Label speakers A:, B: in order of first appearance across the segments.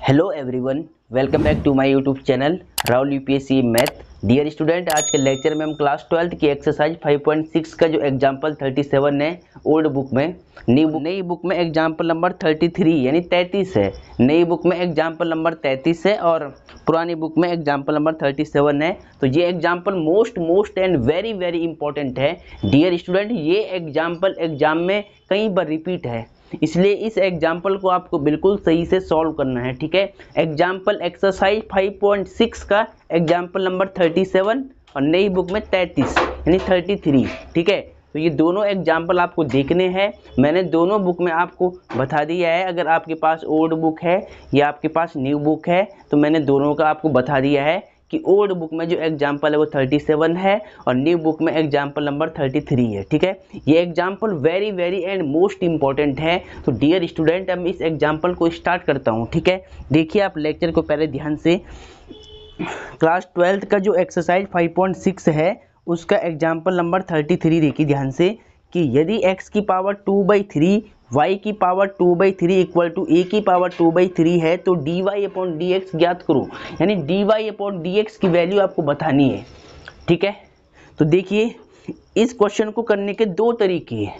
A: Hello everyone, welcome back to my YouTube channel Rahul UPSC math. Dear student, आज के lecture में हम class 12 की एक्सरसाइज 5.6 का जो एग्जांपल 37 है ओल्ड बुक में, नई बुक में एग्जांपल नंबर 33 यानी 33 है। नई बुक में एग्जांपल नंबर 33 है और पुरानी बुक में एग्जांपल नंबर 37 है। तो ये example most and very important है डियर स्टूडेंट। ये एग्जांपल एग्जाम में कई बार रिपीट है, इसलिए इस एग्जाम्पल को आपको बिल्कुल सही से सॉल्व करना है। ठीक है, एग्जाम्पल एक्सरसाइज 5.6 का एग्जाम्पल नंबर 37 और नई बुक में 33 यानी 33। ठीक है, तो ये दोनों एग्जाम्पल आपको देखने हैं। मैंने दोनों बुक में आपको बता दिया है। अगर आपके पास ओल्ड बुक है या आपके पास न्यू बुक है तो मैंने दोनों का आपको बता दिया है कि ओल्ड बुक में जो एग्जाम्पल है वो 37 है और न्यू बुक में एग्जाम्पल नंबर 33 है। ठीक है, ये example very and most important है। तो डियर स्टूडेंट, अब इस एग्जाम्पल को स्टार्ट करता हूँ। ठीक है, देखिए आप लेक्चर को पहले ध्यान से। क्लास 12 का जो एक्सरसाइज 5.6 है उसका एग्जाम्पल नंबर 33 देखिए ध्यान से कि यदि x की पावर 2/3 y की पावर 2/3 इक्वल टू a की पावर 2/3 है तो dy/dx ज्ञात करो। यानी dy/dx की वैल्यू आपको बतानी है। ठीक है, तो देखिए इस क्वेश्चन को करने के दो तरीके हैं।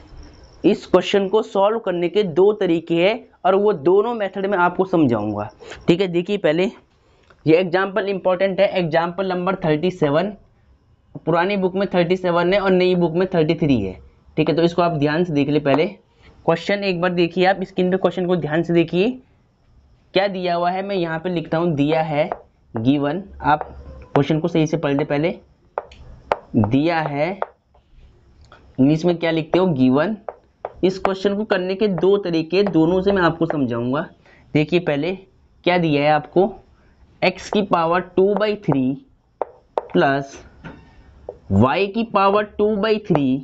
A: इस क्वेश्चन को सॉल्व करने के दो तरीके हैं और वो दोनों मेथड में आपको समझाऊंगा। ठीक है, देखिए पहले ये एग्जाम्पल इंपॉर्टेंट है। एग्जाम्पल नंबर 37 पुरानी बुक में 37 है और नई बुक में 33 है। ठीक है, तो इसको आप ध्यान से देख ले। पहले क्वेश्चन एक बार देखिए, आप स्क्रीन पे क्वेश्चन को ध्यान से देखिए क्या दिया हुआ है। मैं यहाँ पे लिखता हूँ दिया है गिवन। आप क्वेश्चन को सही से पढ़ ले। पहले दिया है, इंग्लिश में क्या लिखते हो, गिवन। इस क्वेश्चन को करने के दो तरीके, दोनों से मैं आपको समझाऊंगा। देखिए पहले क्या दिया है आपको, x की पावर 2/3 प्लस y की पावर 2/3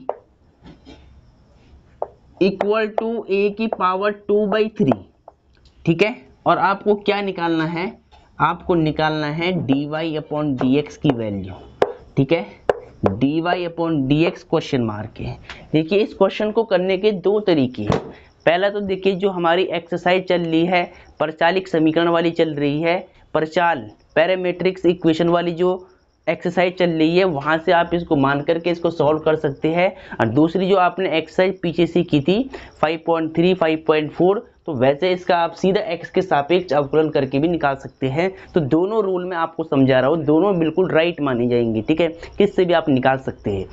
A: इक्वल टू a की पावर 2/3। ठीक है, और आपको क्या निकालना है, आपको निकालना है dy/dx की वैल्यू। ठीक है, dy/dx क्वेश्चन मार्क है। देखिए इस क्वेश्चन को करने के दो तरीके हैं। पहला तो देखिए जो हमारी एक्सरसाइज चल रही है परचालिक समीकरण वाली चल रही है, परचाल पैरामेट्रिक्स इक्वेशन वाली जो एक्सरसाइज चल रही है वहां से आप इसको मान करके इसको सॉल्व कर सकते हैं। और दूसरी जो आपने एक्सरसाइज पीछे से की थी 5.3 5.4, तो वैसे इसका आप सीधा x के सापेक्ष अवकलन करके भी निकाल सकते हैं। तो दोनों रूल में आपको समझा रहा हूँ, दोनों बिल्कुल राइट मानी जाएंगी। ठीक है, किससे भी आप निकाल सकते हैं।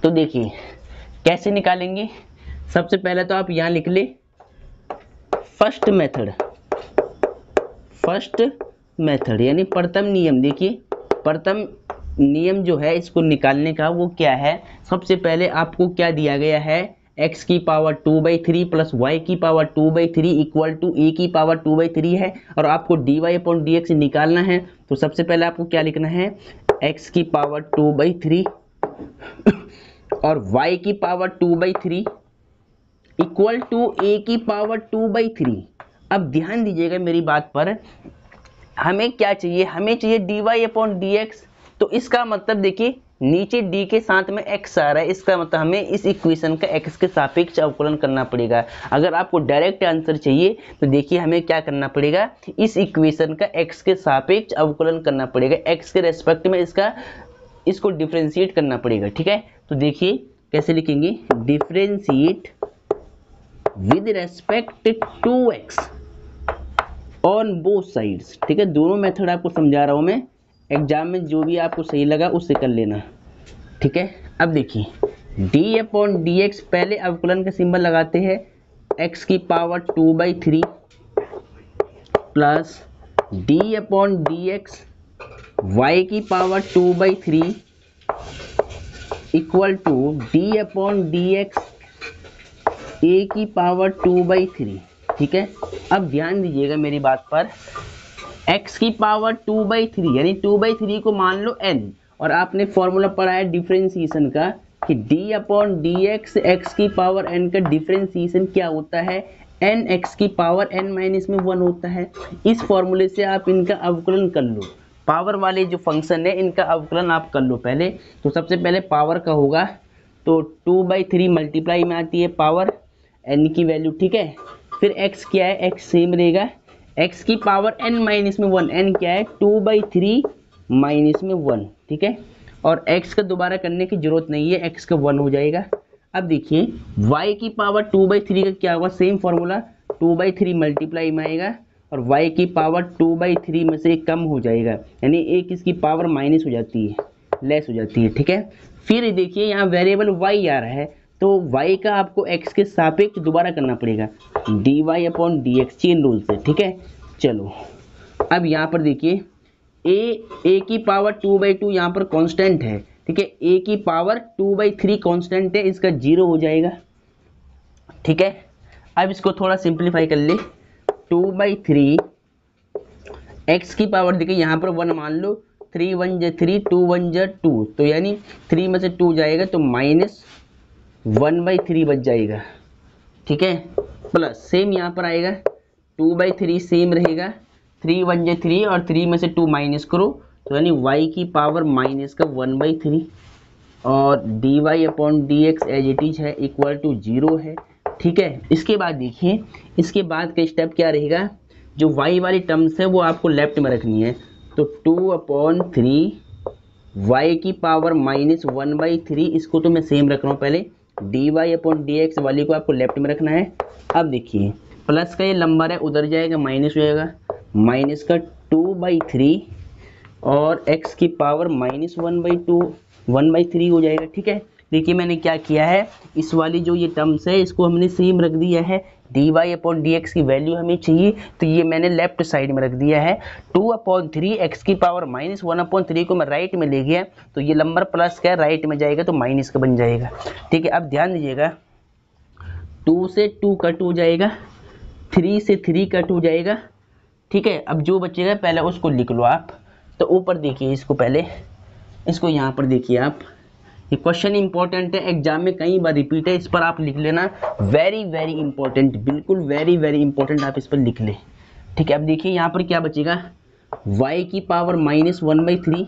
A: तो देखिए कैसे निकालेंगे। सबसे पहले तो आप यहाँ लिख ले फर्स्ट मेथड यानी प्रथम नियम। देखिए प्रथम नियम जो है इसको निकालने का वो क्या है, सबसे पहले आपको क्या दिया गया है, x की पावर 2/3 प्लस y की पावर 2/3 इक्वल टू a की पावर 2/3 है और आपको dy/dx निकालना है। तो सबसे पहले आपको क्या लिखना है, x की पावर 2/3 और y की पावर 2/3 इक्वल टू a की पावर 2/3। अब ध्यान दीजिएगा मेरी बात पर, हमें क्या चाहिए, हमें चाहिए dy/dx। तो इसका मतलब देखिए नीचे d के साथ में x आ रहा है, इसका मतलब हमें इस इक्वेशन का x के सापेक्ष अवकलन करना पड़ेगा। अगर आपको डायरेक्ट आंसर चाहिए तो देखिए हमें क्या करना पड़ेगा, इस इक्वेशन का x के सापेक्ष अवकलन करना पड़ेगा, x के रेस्पेक्ट में इसको डिफरेंशिएट करना पड़ेगा। ठीक है, तो देखिए कैसे लिखेंगे, differentiate with respect to x on both sides. ठीक है, दोनों मेथड आपको समझा रहा हूं मैं, एग्जाम में जो भी आपको सही लगा उससे कर लेना। ठीक है, अब देखिए d/dx पहले अवकलन का सिंबल लगाते हैं, x की पावर 2/3 प्लस d/dx y की power 2/3 equal to d/dx a की पावर 2/3। ठीक है, अब ध्यान दीजिएगा मेरी बात पर, x की पावर 2/3 यानी 2/3 को मान लो n, और आपने फॉर्मूला पढ़ा है डिफरेंशिएशन का कि d/dx x की पावर n का डिफरेंशिएशन क्या होता है, n x की पावर n माइनस में 1 होता है। इस फॉर्मूले से आप इनका अवकलन कर लो, पावर वाले जो फंक्शन है इनका अवकलन आप कर लो पहले। तो सबसे पहले पावर का होगा तो 2/3 मल्टीप्लाई में आती है पावर n की वैल्यू। ठीक है, फिर x क्या है, x सेम रहेगा, x की पावर n माइनस में 1, n क्या है 2/3 माइनस में 1, ठीक है। और x का दोबारा करने की जरूरत नहीं है, x का 1 हो जाएगा। अब देखिए y की पावर 2/3 का क्या होगा, सेम फॉर्मूला 2/3 मल्टीप्लाई में आएगा और y की पावर 2/3 में से कम हो जाएगा, यानी एक इसकी पावर माइनस हो जाती है, लेस हो जाती है, ठीक है। फिर देखिए यहाँ वेरिएबल y आ रहा है, तो y का आपको x के सापेक्ष दोबारा करना पड़ेगा, dy/dx चेन रूल से, ठीक है। चलो अब यहाँ पर देखिए a की पावर 2/2 यहाँ पर कांस्टेंट है, ठीक है। a की पावर 2/3 कांस्टेंट है, इसका 0 हो जाएगा, ठीक है। अब इसको थोड़ा सिंप्लीफाई कर ले, 2/3 x की पावर देखिए यहाँ पर 1 मान लो, 3 1 ज 3 2 1 ज 2, तो यानी 3 में से 2 जाएगा तो -1/3 बच जाएगा, ठीक है। प्लस सेम यहाँ पर आएगा 2/3 सेम रहेगा, 3 1 ज 3 और 3 में से 2 माइनस करो तो यानी y की पावर माइनस का 1/3 और dy/dx एज इट इज है इक्वल टू 0 है, ठीक है। इसके बाद देखिए इसके बाद का स्टेप क्या रहेगा, जो y वाली टर्म्स है वो आपको लेफ्ट में रखनी है, तो 2/3 y की पावर -1/3, इसको तो मैं सेम रख रहा हूँ पहले, dy/dx वाली को आपको लेफ्ट में रखना है। अब देखिए प्लस का ये नंबर है उधर जाएगा, माइनस हो जाएगा, माइनस का 2/3 और x की पावर -1/3 हो जाएगा, ठीक है। देखिए मैंने क्या किया है, इस वाली जो ये टर्म्स है इसको हमने सेम रख दिया है, dy/dx की वैल्यू हमें चाहिए तो ये मैंने लेफ्ट साइड में रख दिया है। 2/3 x की पावर -1/3 को मैं राइट में ले गया, तो ये नंबर प्लस का राइट में जाएगा तो माइनस का बन जाएगा, ठीक है। अब ध्यान दीजिएगा 2 से 2 कट हो जाएगा, 3 से 3 कट हो जाएगा, ठीक है। अब जो बचेगा पहले उसको लिख लो आप, तो ऊपर देखिए इसको, पहले इसको यहाँ पर देखिए आप, ये क्वेश्चन इंपॉर्टेंट है, एग्जाम में कई बार रिपीट है, इस पर आप लिख लेना, वेरी वेरी इंपॉर्टेंट, बिल्कुल वेरी वेरी इंपॉर्टेंट, आप इस पर लिख ले, ठीक है। अब देखिए यहाँ पर क्या बचेगा, y की पावर -1/3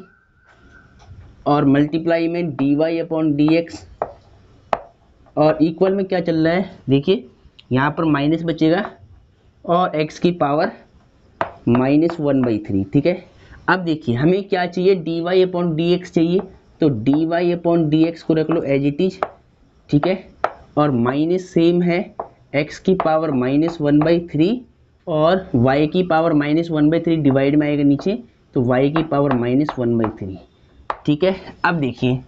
A: और मल्टीप्लाई में dy/dx और इक्वल में क्या चल रहा है, देखिए यहाँ पर माइनस बचेगा और x की पावर -1/3, ठीक है। अब देखिए हमें क्या चाहिए, dy/dx चाहिए, तो dy/dx को रख लो एज इट इज, ठीक है। और माइनस सेम है, x की पावर -1/3 और y की पावर -1/3 डिवाइड में आएगा नीचे, तो y की पावर -1/3, ठीक है। अब देखिए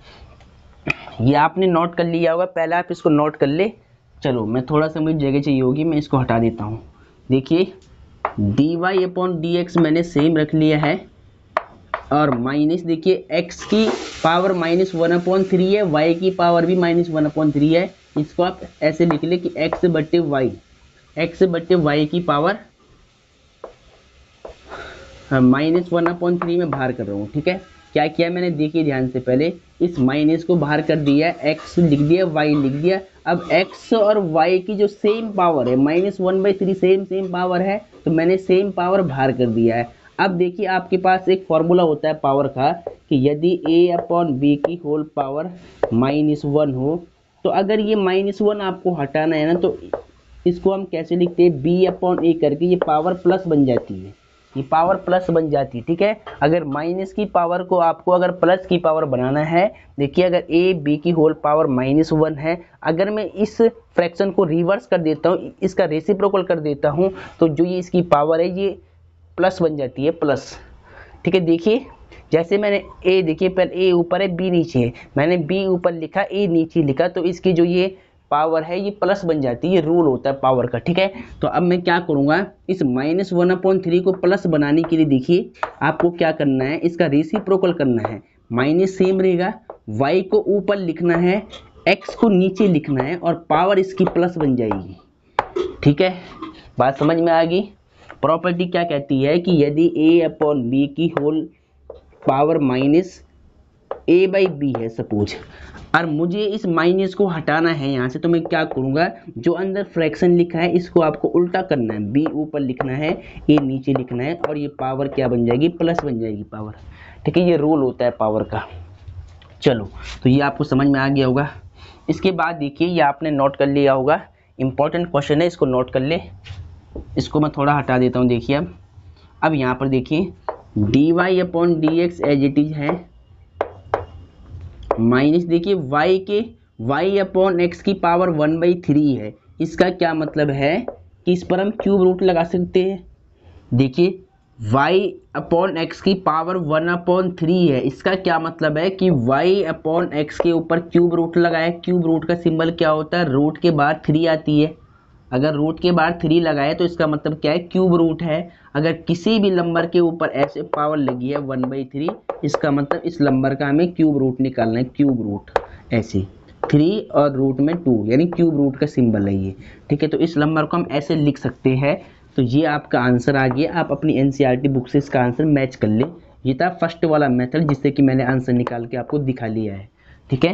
A: ये आपने नोट कर लिया होगा, पहले आप इसको नोट कर ले। चलो मैं थोड़ा सा मुझे जगह चाहिए होगी, मैं इसको हटा देता हूँ। देखिए dy/dx मैंने सेम रख लिया है और माइनस देखिए x की पावर -1/3 है, y की पावर भी -1/3 है, इसको आप ऐसे लिख ले कि x/y की पावर -1/3 में बाहर कर रहा हूँ, ठीक है। क्या किया मैंने, देखिए ध्यान से, पहले इस माइनस को बाहर कर दिया, x लिख दिया, y लिख दिया। अब x और y की जो सेम पावर है -1/3 सेम पावर है, तो मैंने सेम पावर बाहर कर दिया है। अब देखिए आपके पास एक फॉर्मूला होता है पावर का कि यदि a/b की होल पावर -1 हो, तो अगर ये -1 आपको हटाना है ना, तो इसको हम कैसे लिखते हैं, b/a करके ये पावर प्लस बन जाती है, ये पावर प्लस बन जाती है, ठीक है। अगर माइनस की पावर को आपको अगर प्लस की पावर बनाना है, देखिए अगर a b की होल पावर -1 है, अगर मैं इस फ्रैक्शन को रिवर्स कर देता हूँ, इसका रेसिप्रोकल कर देता हूँ, तो जो ये इसकी पावर है ये प्लस बन जाती है, प्लस, ठीक है। देखिए जैसे मैंने a, देखिए पहले a ऊपर है b नीचे है, मैंने b ऊपर लिखा a नीचे लिखा, तो इसकी जो ये पावर है ये प्लस बन जाती है, ये रूल होता है पावर का, ठीक है। तो अब मैं क्या करूंगा, इस -1/3 को प्लस बनाने के लिए देखिए आपको क्या करना है, इसका रेसिप्रोकल करना है, माइनस सेम रहेगा, y को ऊपर लिखना है, x को नीचे लिखना है और पावर इसकी प्लस बन जाएगी, ठीक है। बात समझ में आ गई। प्रॉपर्टी क्या कहती है कि यदि a/b की होल पावर -a/b है सपोज, और मुझे इस माइनस को हटाना है यहाँ से, तो मैं क्या करूँगा, जो अंदर फ्रैक्शन लिखा है इसको आपको उल्टा करना है, b ऊपर लिखना है, a नीचे लिखना है, और ये पावर क्या बन जाएगी, प्लस बन जाएगी पावर, ठीक है। ये रूल होता है पावर का। चलो तो ये आपको समझ में आ गया होगा। इसके बाद देखिए ये आपने नोट कर लिया होगा, इंपॉर्टेंट क्वेश्चन है, इसको नोट कर ले। इसको मैं थोड़ा हटा देता हूँ। देखिए अब यहाँ पर देखिए d y upon d x as it is है, माइनस देखिए वाई अपॉन एक्स की पावर 1/3 है। इसका क्या मतलब है कि इस पर हम क्यूब रूट लगा सकते हैं। देखिए y अपॉन एक्स की पावर 1/3 है, इसका क्या मतलब है कि y अपॉन एक्स के ऊपर क्यूब रूट लगाए। क्यूब रूट का सिंबल क्या होता है, रूट के बाद 3 आती है। अगर रूट के बाद 3 लगाए तो इसका मतलब क्या है, क्यूब रूट है। अगर किसी भी नंबर के ऊपर ऐसे पावर लगी है 1/3, इसका मतलब इस नंबर का हमें क्यूब रूट निकालना है। क्यूब रूट ऐसे 3 और रूट में 2 यानी क्यूब रूट का सिंबल है ये, ठीक है। तो इस नंबर को हम ऐसे लिख सकते हैं। तो ये आपका आंसर आ गया। आप अपनी एनसीईआरटी बुक से इसका आंसर मैच कर ले। ये था फर्स्ट वाला मेथड जिससे कि मैंने आंसर निकाल के आपको दिखा लिया है, ठीक है।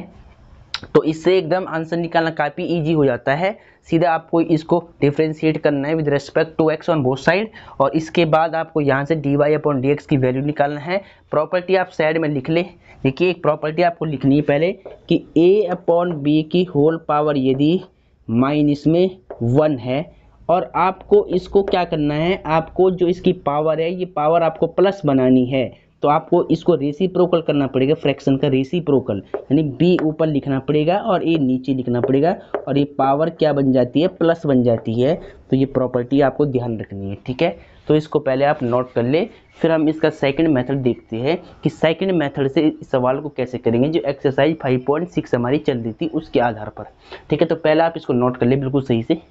A: तो इससे एकदम आंसर निकालना काफ़ी इजी हो जाता है। सीधा आपको इसको डिफ्रेंशिएट करना है with respect to x on both side, और इसके बाद आपको यहाँ से d y upon d x की वैल्यू निकालना है। प्रॉपर्टी आप साइड में लिख ले। देखिए एक प्रॉपर्टी आपको लिखनी है पहले कि ए अपॉन बी की होल पावर यदि माइनस में 1 है, और आपको इसको क्या करना है, आपको जो इसकी पावर है ये पावर आपको प्लस बनानी है। तो आपको इसको रेसिप्रोकल करना पड़ेगा, फ्रैक्शन का रेसिप्रोकल, यानी बी ऊपर लिखना पड़ेगा और ए नीचे लिखना पड़ेगा, और ये पावर क्या बन जाती है, प्लस बन जाती है। तो ये प्रॉपर्टी आपको ध्यान रखनी है, ठीक है। तो इसको पहले आप नोट कर ले, फिर हम इसका सेकंड मेथड देखते हैं कि सेकंड मेथड से इस सवाल को कैसे करेंगे, जो एक्सरसाइज 5.6 हमारी चल रही थी उसके आधार पर, ठीक है। तो पहले आप इसको नोट कर ले बिल्कुल सही से।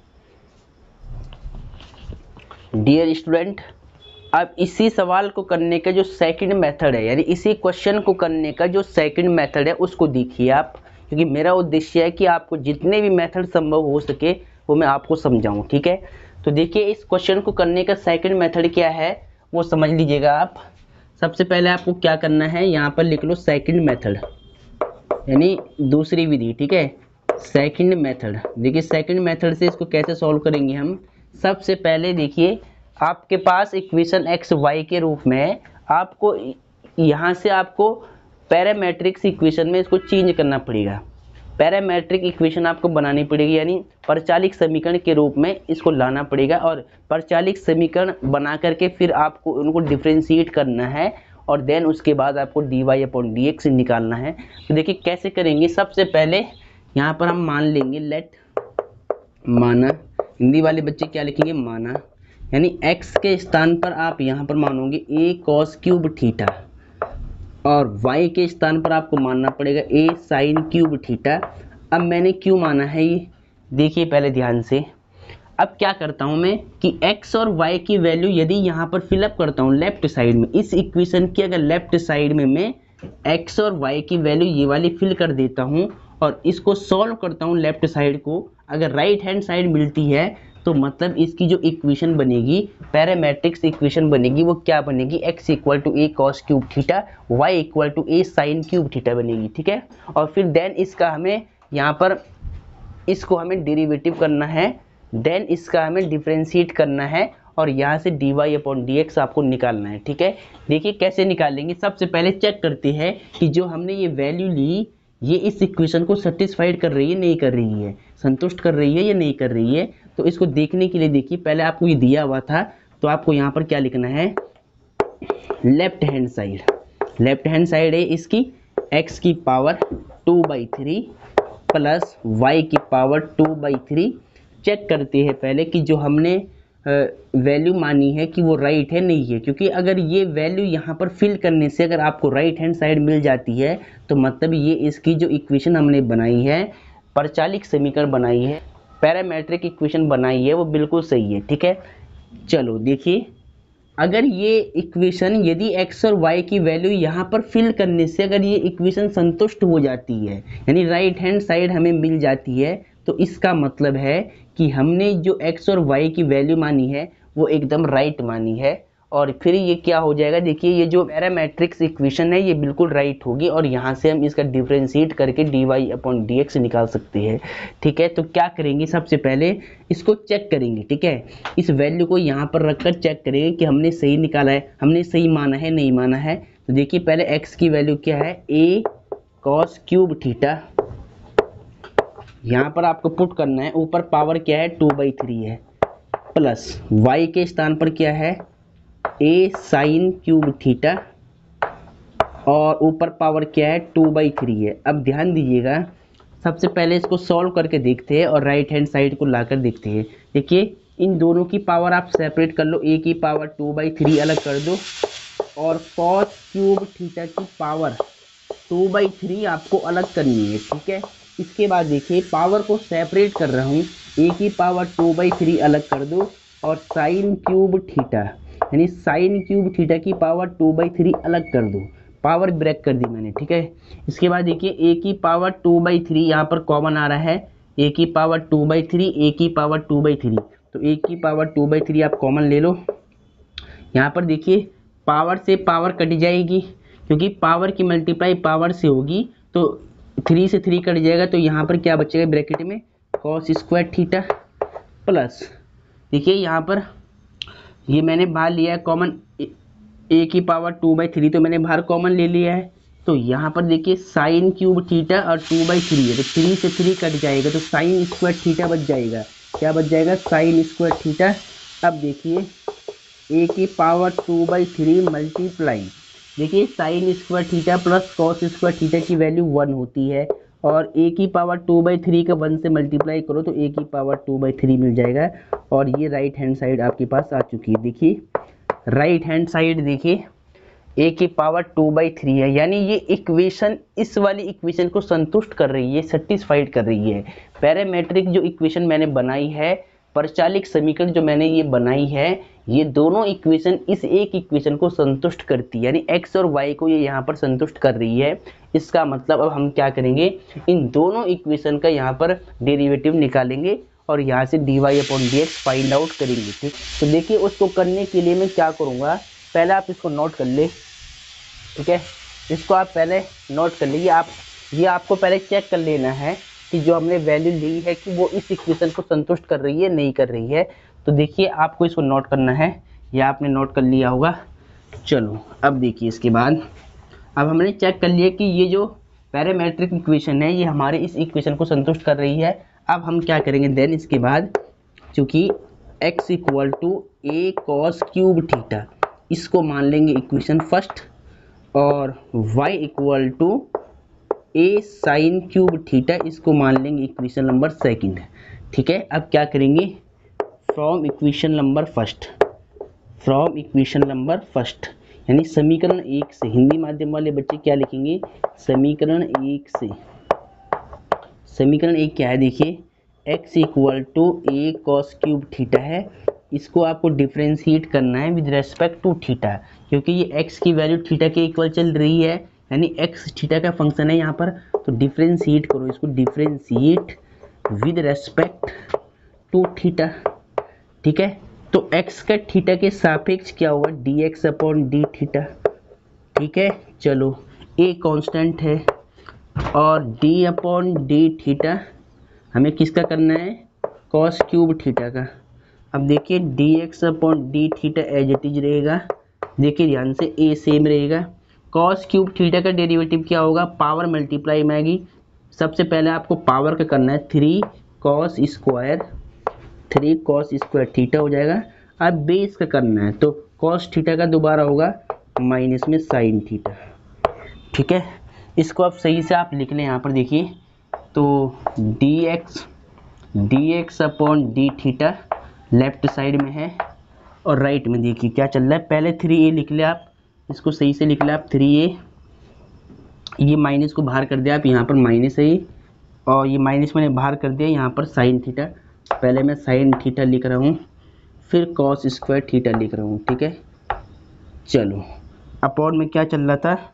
A: डियर स्टूडेंट, अब इसी सवाल को करने का जो सेकंड मेथड है, यानी इसी क्वेश्चन को करने का जो सेकंड मेथड है उसको देखिए आप, क्योंकि मेरा उद्देश्य है कि आपको जितने भी मेथड संभव हो सके वो मैं आपको समझाऊं, ठीक है। तो देखिए इस क्वेश्चन को करने का सेकंड मेथड क्या है वो समझ लीजिएगा आप। सबसे पहले आपको क्या करना है, यहाँ पर लिख लो सेकंड मेथड, यानी दूसरी विधि, ठीक है। सेकंड मेथड, देखिए सेकंड मेथड से इसको कैसे सॉल्व करेंगे हम। सबसे पहले देखिए आपके पास इक्वेशन एक्स वाई के रूप में है, आपको यहाँ से आपको पैरामेट्रिक्स इक्वेशन में इसको चेंज करना पड़ेगा। पैरामेट्रिक इक्वेशन आपको बनानी पड़ेगी, यानी परचालिक समीकरण के रूप में इसको लाना पड़ेगा, और परचालिक समीकरण बना करके फिर आपको उनको डिफ्रेंशिएट करना है, और देन उसके बाद आपको d y upon d x निकालना है। तो देखिए कैसे करेंगे। सबसे पहले यहाँ पर हम मान लेंगे लेट, माना, हिंदी वाले बच्चे क्या लिखेंगे, माना, यानी x के स्थान पर आप यहाँ पर मानोगे a cos क्यूब थीटा, और y के स्थान पर आपको मानना पड़ेगा a sin क्यूब थीटा। अब मैंने क्यों माना है ये देखिए पहले ध्यान से। अब क्या करता हूँ मैं कि x और y की वैल्यू यदि यहाँ पर फिलअप करता हूँ लेफ्ट साइड में, इस इक्वेशन की अगर लेफ्ट साइड में मैं x और y की वैल्यू ये वाली फिल कर देता हूँ, और इसको सॉल्व करता हूँ लेफ्ट साइड को, अगर राइट हैंड साइड मिलती है तो मतलब इसकी जो इक्वेशन बनेगी, पैरामेट्रिक्स इक्वेशन बनेगी, वो क्या बनेगी, x equal to a cos cube theta, y equal to a sine cube theta बनेगी, ठीक है। और फिर देन इसका हमें यहाँ पर इसको हमें डेरिवेटिव करना है, देन इसका हमें डिफ्रेंशिएट करना है, और यहाँ से d y upon d x आपको निकालना है, ठीक है। देखिए कैसे निकालेंगे। सबसे पहले चेक करते हैं कि जो हमने ये वैल्यू ली ये इस इक्वेशन को सेटिस्फाइड कर रही है नहीं कर रही है, संतुष्ट कर रही है या नहीं कर रही है। तो इसको देखने के लिए देखिए पहले आपको ये दिया हुआ था, तो आपको यहाँ पर क्या लिखना है, left hand side, left hand side है इसकी x की पावर 2/3 प्लस y की पावर 2/3। चेक करते हैं पहले कि जो हमने वैल्यू मानी है कि वो राइट है नहीं है, क्योंकि अगर ये वैल्यू यहाँ पर फिल करने से अगर आपको राइट हैंड साइड मिल जाती है तो मतलब ये इसकी जो इक्वेशन हमने बनाई है, परचालिक समीकरण बनाई है, पैरामेट्रिक इक्वेशन बनाई है, वो बिल्कुल सही है, ठीक है। चलो देखिए अगर ये इक्वेशन यदि x और y की वैल्यू यहाँ पर फिल करने से अगर ये इक्वेशन संतुष्ट हो जाती है, यानी राइट हैंड साइड हमें मिल जाती है, तो इसका मतलब है कि हमने जो x और y की वैल्यू मानी है वो एकदम राइट मानी है। और फिर ये क्या हो जाएगा, देखिए ये जो पैरामेट्रिक्स इक्वेशन है ये बिल्कुल राइट होगी, और यहाँ से हम इसका डिफ्रेंशिएट करके d y upon d x निकाल सकते हैं, ठीक है। तो क्या करेंगे, सबसे पहले इसको चेक करेंगे, ठीक है। इस वैल्यू को यहाँ पर रखकर चेक करेंगे कि हमने सही निकाला है, हमने सही माना है नहीं माना है। तो देखिए पहले x की वैल्यू क्या है, a cos क्यूब थीटा, यहाँ पर आपको पुट करना है, ऊपर पावर क्या है 2/3 है, प्लस y के स्थान पर क्या है a साइन क्यूब थीटा और ऊपर पावर क्या है 2/3 है। अब ध्यान दीजिएगा, सबसे पहले इसको सॉल्व करके देखते हैं और राइट हैंड साइड को लाकर देखते हैं। देखिए इन दोनों की पावर आप सेपरेट कर लो, a की पावर 2/3 अलग कर दो और cos क्यूब थीटा की पावर 2/3 आपको अलग करनी है, ठीक है। इसके बाद देखिए पावर को सेपरेट कर रहा हूँ, a की पावर 2/3 अलग कर दो और साइन क्यूब थीटा यानी साइन क्यूब थीटा की पावर 2/3 अलग कर दो, पावर ब्रेक कर दी मैंने, ठीक है। इसके बाद देखिए a की पावर 2/3 यहाँ पर कॉमन आ रहा है, a की पावर 2/3 a की पावर 2/3, तो a की पावर 2/3 आप कॉमन ले लो। यहाँ पर देखिए पावर से पावर कट जाएगी क्योंकि पावर की मल्टीप्लाई पावर से होगी, तो 3 से 3 कट जाएगा, तो यहाँ पर क्या बचेगा ब्रैकेट में cos स्क्वायर थीटा प्लस देखिए यहाँ पर ये मैंने बाहर लिया है कॉमन, a की पावर 2/3 तो मैंने बाहर कॉमन ले लिया है, तो यहाँ पर देखिए साइन क्यूब थीटा और 2/3 है तो 3 से 3 कट जाएगा, तो साइन स्क्वायर थीटा बच जाएगा। क्या बच जाएगा साइन स्क्वायर थीटा। अब देखिए a की पावर 2/3 मल्टीप्लाई, देखिए sign square theta plus cos square theta की वैल्यू 1 होती है और a की पावर 2/3 का 1 से मल्टीप्लाई करो तो a की पावर 2/3 मिल जाएगा और ये राइट हैंड साइड आपके पास आ चुकी है। देखिए राइट हैंड साइड देखिए a की पावर 2/3 है, यानी ये इक्वेशन इस वाली इक्वेशन को संतुष्ट कर रही है, सेटिस्फाइड कर रही है। पैरामेट्रिक जो इक्वेशन मैंने बनाई है, परचालिक समीकरण जो मैंने ये बनाई है, ये दोनों इक्वेशन इस एक इक्वेशन को संतुष्ट करती है, यानी x और y को ये यहाँ पर संतुष्ट कर रही है। इसका मतलब अब हम क्या करेंगे, इन दोनों इक्वेशन का यहाँ पर डेरिवेटिव निकालेंगे और यहाँ से dy/dx फाइंड आउट करेंगे, ठीक। तो देखिए उसको करने के लिए मैं क्या करूँगा, पहले आप इसको नोट कर ले, ठीक है। इसको आप पहले नोट कर लीजिए, ये आपको पहले चेक कर लेना है कि जो हमने वैल्यू ली है कि वो इस इक्वेशन को संतुष्ट कर रही है नहीं कर रही है। तो देखिए आपको इसको नोट करना है, या आपने नोट कर लिया होगा। चलो अब देखिए इसके बाद अब हमने चेक कर लिया कि ये जो पैरामेट्रिक इक्वेशन है ये हमारे इस इक्वेशन को संतुष्ट कर रही है। अब हम क्या करेंगे देन, इसके बाद चूँकि x = a cos cube theta इसको मान लेंगे इक्वेशन फर्स्ट और y = a sign cube theta इसको मान लेंगे इक्वेशन नंबर सेकंड, ठीक है। अब क्या करेंगे, फ्रॉम इक्वेशन नंबर फर्स्ट यानी समीकरण 1 से, हिंदी माध्यम वाले बच्चे क्या लिखेंगे, समीकरण 1 से। समीकरण 1 क्या है देखिए, x = a cos cube theta है, इसको आपको डिफ्रेंशिएट करना है विद रेस्पेक्ट टू थीटा, क्योंकि ये x की वैल्यू थीटा के इक्वल चल रही है, यानी x थीटा का फंक्शन है यहाँ पर, तो डिफ्रेंशिएट करो इसको, differentiate with respect to theta, ठीक है। तो x का थीटा के सापेक्ष क्या होगा, dx/d थीटा, ठीक है। चलो a कांस्टेंट है और d/d थीटा हमें किसका करना है, cos क्यूब थीटा का। अब देखिए dx/d theta as it is रहेगा, देखिए ध्यान से a सेम रहेगा। cos क्यूब थीटा का डेरिवेटिव क्या होगा, पावर मल्टीप्लाई में आएगी। सबसे पहले आपको पावर का करना है 3 cos स्क्वायर थीटा हो जाएगा। अब बेस का करना है तो cos थीटा का दोबारा होगा माइनस में साइन थीटा, ठीक है। इसको अब सही से आप लिख लें, यहाँ पर देखिए तो dx/d थीटा लेफ्ट साइड में है और राइट में देखिए क्या चल रहा है, पहले 3a लिख ले आप, इसको सही से लिख ले आप 3a, ये माइनस को बाहर कर दिया आप, यहाँ पर माइनस है ये और ये माइनस मैंने बाहर कर दिया, यहाँ पर साइन थीटा, पहले मैं साइन थीटा लिख रहा हूँ फिर cos स्क्वायर थीटा लिख रहा हूँ, ठीक है। चलो अपॉन में क्या चल रहा था,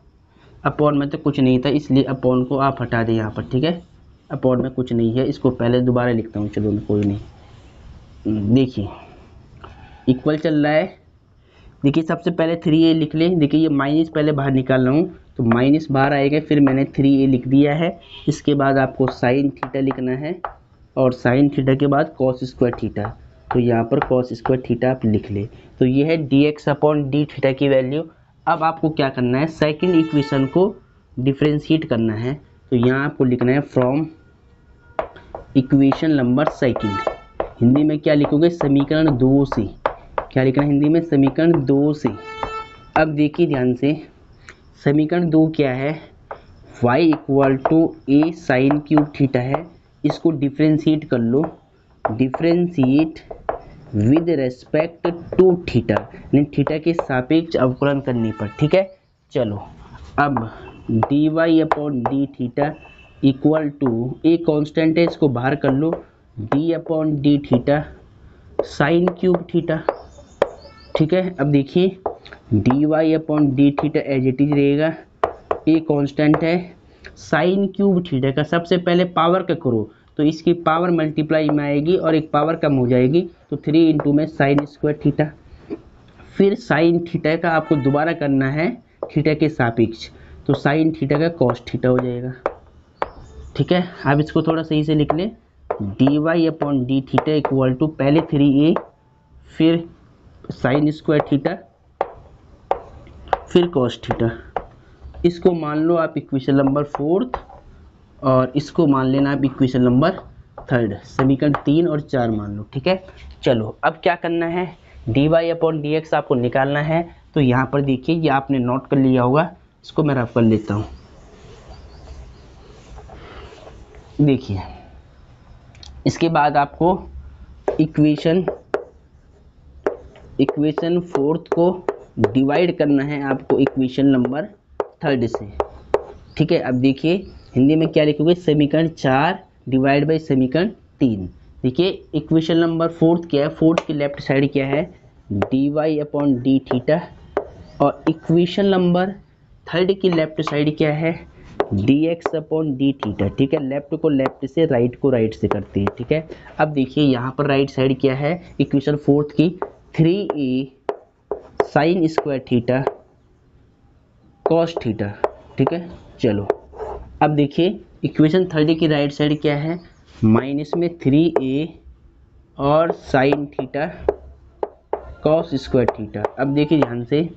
A: अपॉन में तो कुछ नहीं था, इसलिए अपॉन को आप हटा दें यहाँ पर, ठीक है। अपॉन में कुछ नहीं है, इसको पहले दोबारा लिखता हूँ, चलो कोई नहीं। देखिए इक्वल चल रहा है, देखिए सबसे पहले 3a लिख लें, देखिए ये माइनस पहले बाहर निकाल रहा हूँ तो माइनस बाहर आएगा, फिर मैंने 3a लिख दिया है। इसके बाद आपको साइन थीटा लिखना है और साइन थीटा के बाद cos स्क्वायर थीटा, तो यहाँ पर cos स्क्वायर थीटा आप लिख ले। तो ये है dx/d थीटा की वैल्यू। अब आपको क्या करना है, सेकंड इक्वेशन को डिफ्रेंशिएट करना है, तो यहाँ आपको लिखना है from equation number second, Hindi में क्या लिखोगे, समीकरण 2 से। क्या लिखना है हिंदी में, समीकरण 2 से। अब देखिए ध्यान से, समीकरण 2 क्या है, y equal to a sine cube theta है। इसको डिफ्रेंशिएट कर लो, differentiate with respect to theta, यानी थीटा के सापेक्ष अवकलन करने पर। ठीक है, चलो अब dy upon d theta equal to, a constant है इसको बाहर कर लो, d upon d theta sine cube theta. ठीक है, अब देखिए dy upon d theta as it is रहेगा, ए कांस्टेंट है, साइन क्यूब थीटा का सबसे पहले पावर का करो तो इसकी पावर मल्टीप्लाई में आएगी और एक पावर कम हो जाएगी, तो 3 इंटू में साइन स्क्वायर थीटा। फिर साइन थीटा का आपको दोबारा करना है थीटा के सापेक्ष, तो साइन थीटा का कॉस थीटा हो जाएगा। ठीक है, अब इसको थोड़ा सही से लिख लें, d y upon d theta equal to पहले 3a, फिर साइन स्क्वायर थीटा, फिर कॉस थीटा। इसको मान लो आप इक्वेशन नंबर 4 और इसको मान लेना आप इक्वेशन नंबर 3, समीकरण 3 और 4 मान लो। ठीक है, चलो अब क्या करना है, d y upon d x आपको निकालना है। तो यहाँ पर देखिए, ये आपने नोट कर लिया होगा, इसको मैं रफ कर लेता हूँ। देखिए इसके बाद आपको इक्वेशन 4 को डिवाइड करना है आपको इक्वेशन नंबर 3 से। ठीक है, अब देखिए हिंदी में क्या लिखोगे, समीकरण 4 डिवाइड बाई समीकरण 3। देखिए इक्वेशन नंबर 4 क्या है, 4 की लेफ्ट साइड क्या है, d y upon d theta, और इक्वेशन नंबर 3 की लेफ्ट साइड क्या है, d x upon d theta. ठीक है, लेफ्ट को लेफ्ट से, राइट को राइट से करते हैं। ठीक है, अब देखिए यहाँ पर राइट साइड क्या है, इक्वेशन 4 की 3a sign square theta cos theta. ठीक है, चलो अब देखिए इक्वेशन 3 की राइट साइड क्या है, माइनस में 3a और sine theta cos square theta. अब देखिए ध्यान से,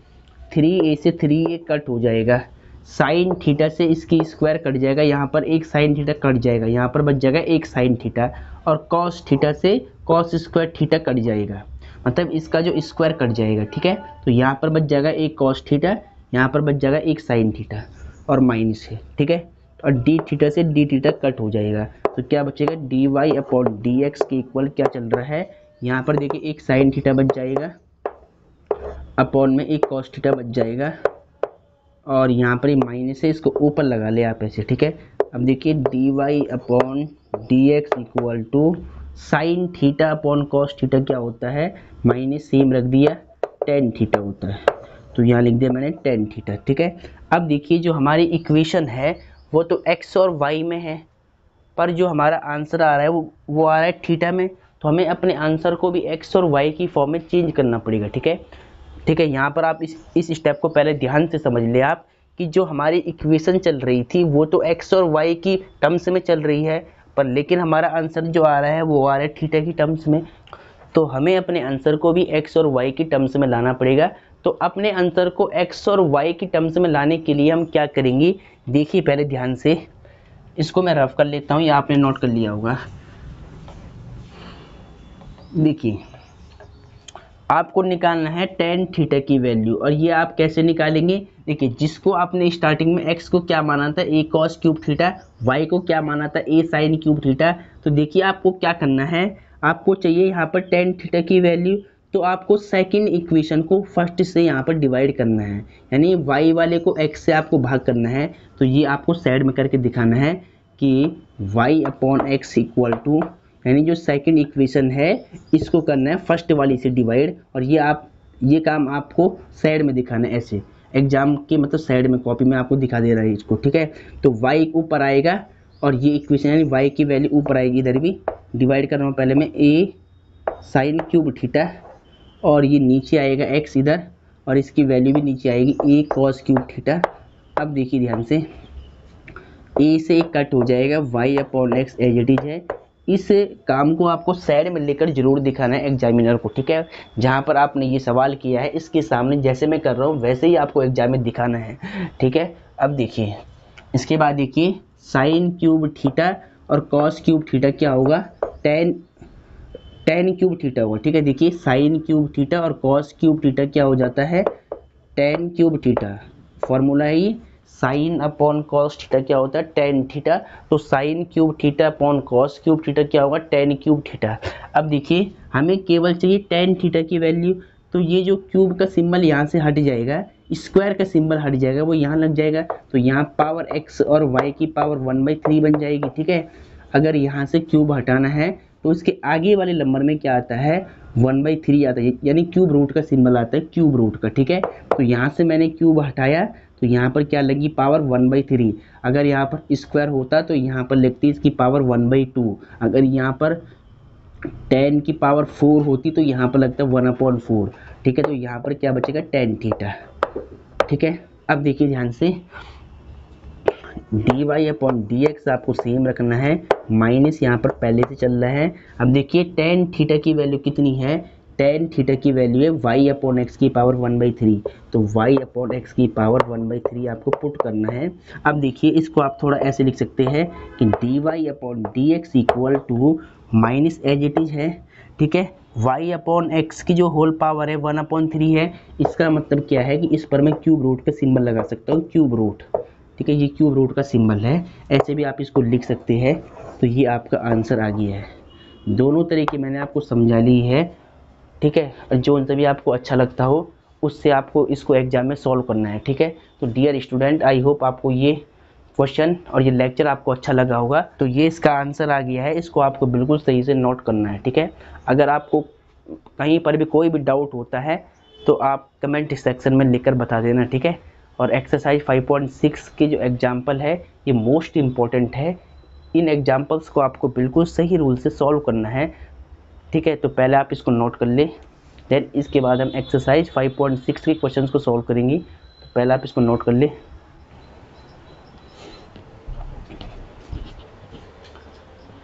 A: 3a से 3a कट हो जाएगा, साइन थीटा से इसकी स्क्वायर कट जाएगा, यहाँ पर एक साइन थीटा कट जाएगा, यहाँ पर बच जाएगा एक साइन थीटा, और कॉस थीटा से कॉस स्क्वायर थीटा कट जाएगा, मतलब इसका जो स्क्वायर कट जाएगा। ठीक है, तो यहाँ पर बच जाएगा एक कॉस थीटा, यहाँ पर बच जाएगा एक साइन थीटा और माइनस है। ठीक है, और डी थीटा से डी थीटा कट हो जाएगा, तो क्या बचेगा, d y upon d x के इक्वल क्या चल रहा है, यहाँ पर देखिए एक साइन थीटा बच जाएगा, अपॉन में एक कॉस थीटा बच जाएगा, और यहाँ पर ये माइनस है, इसको ऊपर लगा ले आप ऐसे। ठीक है, अब देखिए d y upon d x equal to sine theta upon cos theta क्या होता है, माइनस सेम रख दिया, टेन थीटा होता है, तो यहाँ लिख दिया मैंने टेन थीटा। ठीक है, अब देखिए जो हमारी इक्वेशन है वो तो एक्स और वाई में है, पर जो हमारा आंसर आ रहा है वो आ रहा है थीटा में, तो हमें अपने आंसर को भी एक्स और वाई की फॉर्म में चेंज करना पड़ेगा। ठीक है, ठीक है, यहाँ पर आप इस स्टेप को पहले ध्यान से समझ ले आप, कि जो हमारी इक्वेशन चल रही थी वो तो एक्स और वाई की टर्म्स में चल रही है, पर लेकिन हमारा आंसर जो आ रहा है वो आ रहा है थीटा की टर्म्स में, तो हमें अपने आंसर को भी एक्स और वाई की टर्म्स में लाना पड़ेगा। तो अपने आंसर को एक्स और वाई की टर्म्स में लाने के लिए हम क्या करेंगे, देखिए पहले ध्यान से, इसको मैं रफ कर लेता हूँ, या आपने नोट कर लिया होगा। देखिए आपको निकालना है टेन थीटा की वैल्यू, और ये आप कैसे निकालेंगे, देखिए जिसको आपने स्टार्टिंग में x को क्या माना था, a cos cube theta, y को क्या माना था, a sin क्यूब थीटा। तो देखिए आपको क्या करना है, आपको चाहिए यहाँ पर टेन थीटा की वैल्यू, तो आपको सेकंड इक्वेशन को फर्स्ट से यहाँ पर डिवाइड करना है, यानी y वाले को x से आपको भाग करना है। तो ये आपको साइड में करके दिखाना है कि y upon x equal to, यानी जो सेकंड इक्वेशन है इसको करना है फर्स्ट वाली से डिवाइड, और ये काम आपको साइड में दिखाना है ऐसे, एग्जाम के मतलब साइड में कॉपी में आपको दिखा दे रहा है इसको। ठीक है, तो y ऊपर आएगा और ये इक्वेशन यानी y की वैल्यू ऊपर आएगी, इधर भी डिवाइड कर रहा हूँ पहले मैं, a साइन क्यूब थीटा, और ये नीचे आएगा x इधर, और इसकी वैल्यू भी नीचे आएगी a cos क्यूब थीटा। अब देखिए ध्यान से, a से कट हो जाएगा, y upon x as it is है। इस काम को आपको साइड में लेकर जरूर दिखाना है एग्जामिनर को। ठीक है, जहाँ पर आपने ये सवाल किया है इसके सामने जैसे मैं कर रहा हूँ वैसे ही आपको एग्जाम में दिखाना है। ठीक है, अब देखिए इसके बाद देखिए साइन क्यूब थीटा और कॉस क्यूब थीटा क्या होगा, टेन टेन क्यूब थीटा होगा, ठीक है। देखिए साइन क्यूब थीटा और कॉस क्यूब थीटा क्या हो जाता है, टेन क्यूब थीटा। फॉर्मूला है ये, साइन अपॉन कॉस थीटा क्या होता है, टेन थीटा। तो sign cube theta upon cos cube theta क्या होगा, टेन क्यूब थीटा। अब देखिए हमें केवल चाहिए टेन थीटा की वैल्यू, तो ये जो क्यूब का सिंबल यहाँ से हट जाएगा, स्क्वायर का सिंबल हट जाएगा, वो यहाँ लग जाएगा, तो यहाँ पावर एक्स और वाई की पावर 1/3 बन जाएगी, ठीक है। अगर यहाँ से क्यूब हटाना है तो इसके आगे वाले नंबर में क्या आता है, 1/3 आता है, यानी क्यूब रूट का सिंबल आता है, क्यूब रूट का, ठीक है। तो यहाँ से मैंने क्यूब हटाया तो यहाँ पर क्या लगी, पावर 1/3। अगर यहाँ पर स्क्वायर होता तो यहाँ पर लगती इसकी पावर 1/2। अगर यहाँ पर 10 की पावर 4 होती तो यहाँ पर लगता 1/4, ठीक है। तो यहाँ पर क्या बचेगा, टेन थीटा, ठीक है। अब देखिए ध्यान से, dy अपॉन dx आपको सेम रखना है, माइनस यहाँ पर पहले से चल रहा है। अब देखिए टेन थीटा की वैल्यू कितनी है, टेन थीटा की वैल्यू है y अपॉन एक्स की पावर 1/3, तो y अपॉन एक्स की पावर 1/3 आपको पुट करना है। अब देखिए इसको आप थोड़ा ऐसे लिख सकते हैं कि dy upon dx equal to minus as it is है, ठीक है। y अपॉन एक्स की जो होल पावर है 1/3 है, इसका मतलब क्या है कि इस पर मैं क्यूब रूट का सिंबल लगा सकता हूँ, क्यूब रूट, ठीक है। ये क्यूब रूट का सिंबल है, ऐसे भी आप इसको लिख सकते हैं। तो ये आपका आंसर आ गया है। दोनों तरीके मैंने आपको समझा ली है, ठीक है। जो उनसे भी आपको अच्छा लगता हो उससे आपको इसको एग्जाम में सॉल्व करना है, ठीक है। तो डियर स्टूडेंट, आई होप आपको ये क्वेश्चन और ये लेक्चर आपको अच्छा लगा होगा। तो ये इसका आंसर आ गया है, इसको आपको बिल्कुल सही से नोट करना है, ठीक है। अगर आपको कहीं पर भी कोई भी डाउट होता है तो आप कमेंट सेक्शन में लिखकर बता देना, ठीक है। और एक्सरसाइज 5.6 के जो एग्जाम्पल है ये मोस्ट इम्पॉर्टेंट है, इन एग्जाम्पल्स को आपको बिल्कुल सही रूल से सॉल्व करना है, ठीक है। तो पहले आप इसको नोट कर ले, देन इसके बाद हम एक्सरसाइज 5.6 के क्वेश्चंस को सॉल्व करेंगे। तो पहले आप इसको नोट कर ले।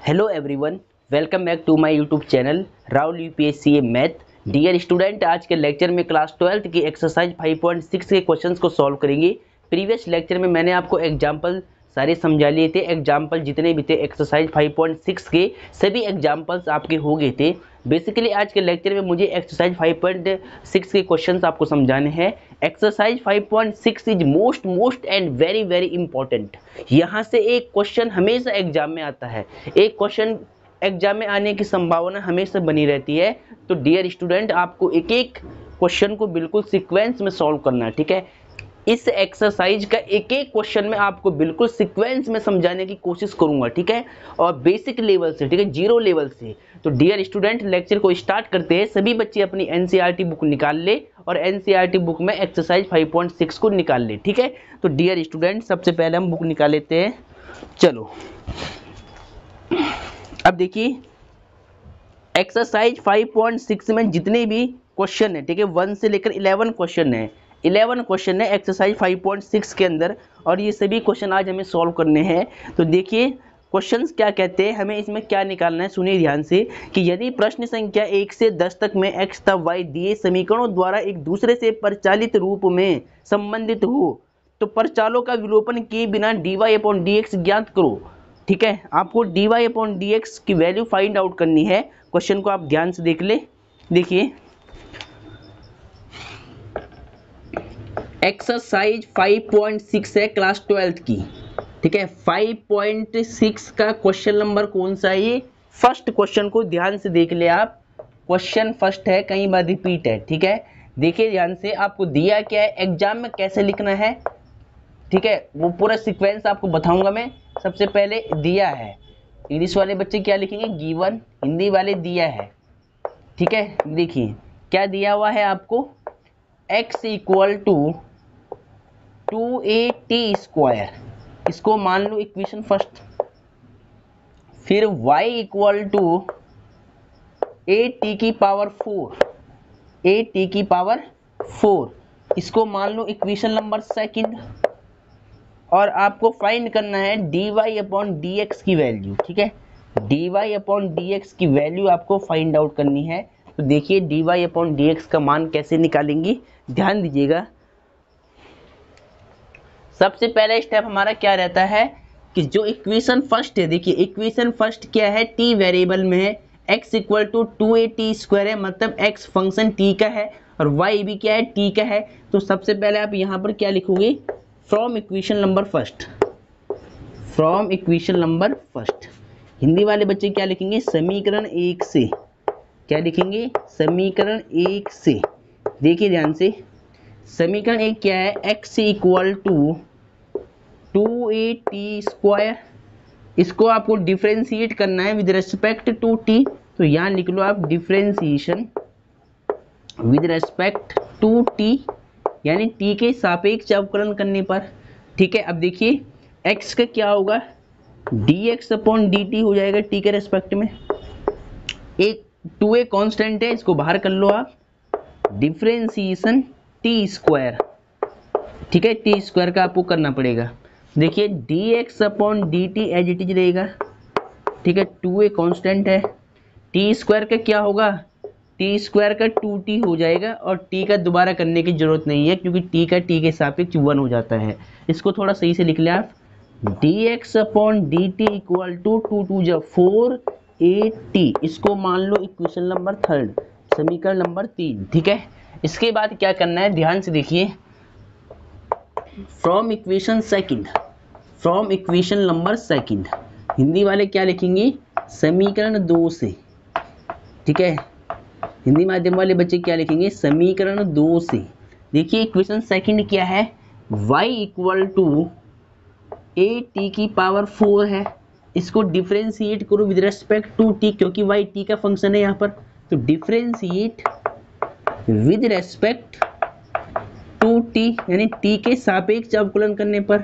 A: Hello everyone, welcome back to my YouTube channel Rahul UPSC math. Dear student, आज के लेक्चर में क्लास 12 की एक्सरसाइज 5.6 के क्वेश्चंस को सॉल्व करेंगे। प्रीवियस लेक्चर में मैंने आपको एग्जाम्पल सारे समझा लिए थे, एग्जाम्पल जितने भी थे एक्सरसाइज 5.6 के सभी एग्जाम्पल्स आपके हो गए थे। बेसिकली आज के लेक्चर में मुझे एक्सरसाइज 5.6 के क्वेश्चंस आपको समझाने हैं। Exercise 5.6 is most and very very important. यहाँ से एक क्वेश्चन हमेशा एग्जाम में आता है, एक क्वेश्चन एग्जाम में आने की संभावना हमेशा बनी रहती है। तो डियर स्टूडेंट, आपको एक एक क्वेश्चन को बिल्कुल सीक्वेंस में सॉल्व करना है, ठीक है। इस एक्सरसाइज का एक एक क्वेश्चन में आपको बिल्कुल सीक्वेंस में समझाने की कोशिश करूंगा, ठीक है। और बेसिक लेवल से, ठीक है, जीरो लेवल से। तो डियर स्टूडेंट, लेक्चर को स्टार्ट करते हैं। सभी बच्चे अपनी एनसीईआरटी बुक निकाल ले और एनसीईआरटी बुक में एक्सरसाइज 5.6 को निकाल ले, ठीक है। तो डियर स्टूडेंट, सबसे पहले हम बुक निकाल लेते हैं। चलो अब देखिए एक्सरसाइज 5.6 में जितने भी क्वेश्चन है, ठीक है, 1 से लेकर 11 क्वेश्चन है, 11 क्वेश्चन है एक्सरसाइज 5.6 के अंदर, और ये सभी क्वेश्चन आज हमें सॉल्व करने हैं। तो देखिए क्वेश्चंस क्या कहते हैं, हमें इसमें क्या निकालना है, सुनिए ध्यान से कि यदि प्रश्न संख्या 1 से 10 तक में x तथा y दिए समीकरणों द्वारा एक दूसरे से परिचालित रूप में संबंधित हो तो परचालों का विलोपन किए बिना dy/dx ज्ञात करो, ठीक है। आपको dy/dx की वैल्यू फाइंड आउट करनी है। क्वेश्चन को आप ध्यान से देख ले। देखिए एक्सरसाइज 5.6 है क्लास 12 की, ठीक है। 5.6 का क्वेश्चन नंबर कौन सा है, ये फर्स्ट क्वेश्चन को ध्यान से देख ले आप। क्वेश्चन फर्स्ट है, कई बार रिपीट है, ठीक है। देखिए ध्यान से, आपको दिया क्या है, एग्जाम में कैसे लिखना है, ठीक है, वो पूरा सीक्वेंस आपको बताऊंगा मैं। सबसे पहले दिया है, इंग्लिश वाले बच्चे क्या लिखेंगे, गिवन, हिंदी वाले दिया है, ठीक है। देखिए क्या दिया हुआ है आपको, x इक्वल टू 2at², इसको मान लो इक्वेशन फर्स्ट। फिर y इक्वल टू at की पावर 4, at की पावर 4, इसको मान लो इक्वेशन नंबर सेकंड। और आपको फाइंड करना है dy/dx की वैल्यू, ठीक है। dy/dx की वैल्यू आपको फाइंड आउट करनी है। तो देखिए dy/dx का मान कैसे निकालेंगे, ध्यान दीजिएगा। सबसे पहला स्टेप हमारा क्या रहता है कि जो इक्वेशन फर्स्ट है, देखिए इक्वेशन फर्स्ट क्या है, t वेरिएबल में है, x equal to 2a t² है, मतलब x फंक्शन t का है और y भी क्या है, t का है। तो सबसे पहले आप यहाँ पर क्या लिखोगे, from equation number first, from equation number first. Hindi वाले बच्चे क्या लिखेंगे, समीकरण 1 से, क्या लिखेंगे, समीकरण 1 से। देखिए ध्यान से, समीकरण 1 क्या है, x इक्वल टू 2at²। इसको आपको डिफरेंशिएट करना है विद रेस्पेक्ट टू t, तो यहाँ लिख लो आप differentiation with respect to t, यानी t के सापेक्ष अवकलन करने पर। ठीक है, अब देखिए x का क्या होगा, dx/dt हो जाएगा t के रेस्पेक्ट में। एक 2a कांस्टेंट है, इसको बाहर कर लो आप, डिफरेंशिएशन t²। ठीक है, t² का आपको करना पड़ेगा। देखिए dx/dt एज इट इज रहेगा। ठीक है, 2a कांस्टेंट है, t² का क्या होगा, t² का 2t हो जाएगा और t का दोबारा करने की जरूरत नहीं है क्योंकि t का t के सापेक्ष 1 हो जाता है। इसको थोड़ा सही से लिख ले आप, dx/dt इक्वल टू 2 4at। इसको मान लो इक्वेशन नंबर 3, समीकरण नंबर 3। ठीक है, इसके बाद क्या करना है, ध्यान से देखिए, from equation second, from equation number second, Hindi वाले क्या लिखेंगे, समीकरण 2 से। ठीक है, हिंदी माध्यम वाले बच्चे क्या लिखेंगे, समीकरण 2 से। देखिए इक्वेशन सेकंड क्या है, y इक्वल टू at⁴ है, इसको डिफरेंशिएट करो विद रेस्पेक्ट टू t, क्योंकि y t का फंक्शन है यहाँ पर, तो differentiate with respect to t, यानी t के सापेक्ष अवकलन करने पर,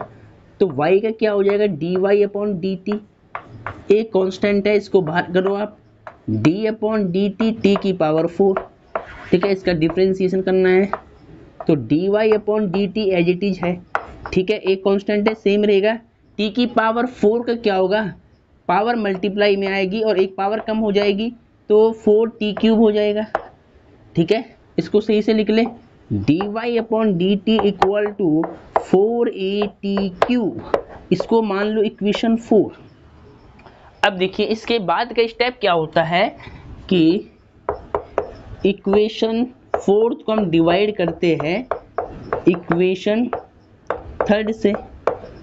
A: तो y का क्या हो जाएगा, dy/dt। एक कांस्टेंट है, इसको बाहर करो आप, d/dt t⁴। ठीक है, इसका डिफरेंशिएशन करना है, तो dy/dt एज इट इज है। ठीक है, एक कांस्टेंट है, सेम रहेगा। t⁴ का क्या होगा, पावर मल्टीप्लाई में आएगी और एक पावर कम हो जाएगी, तो 4t³ हो जाएगा। ठीक है, इसको सही से लिख ले, dy/dt इक्वल टू 4at³। इसको मान लो इक्वेशन 4। अब देखिए इसके बाद का स्टेप क्या होता है कि इक्वेशन 4 को हम डिवाइड करते हैं इक्वेशन 3 से,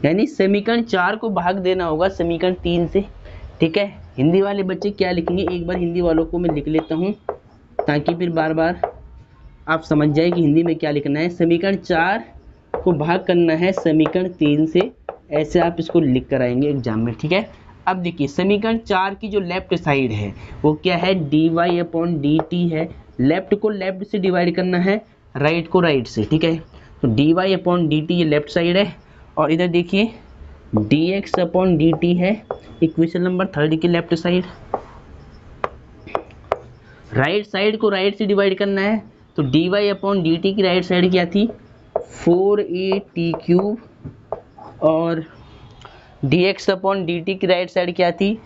A: यानी समीकरण 4 को भाग देना होगा समीकरण 3 से। ठीक है, हिंदी वाले बच्चे क्या लिखेंगे, एक बार हिंदी वालों को मैं लिख लेता हूँ ताकि फिर बार बार आप समझ जाए कि हिंदी में क्या लिखना है। समीकरण 4 को भाग करना है समीकरण 3 से, ऐसे आप इसको लिख कर आएंगे एग्जाम में। ठीक है, अब देखिए समीकरण 4 की जो लेफ्ट साइड है वो क्या है, dy/dt है। लेफ्ट को लेफ्ट से डिवाइड करना है, राइट को राइट से। ठीक है, तो dy/dt ये लेफ्ट साइड है और इधर देखिए dx/dt है, इक्वेशन नंबर 3 की लेफ्ट साइड। राइट साइड को राइट से डिवाइड करना है, तो dy/dt की राइट साइड क्या थी, 4at³ और dx/dt की राइट साइड क्या थी,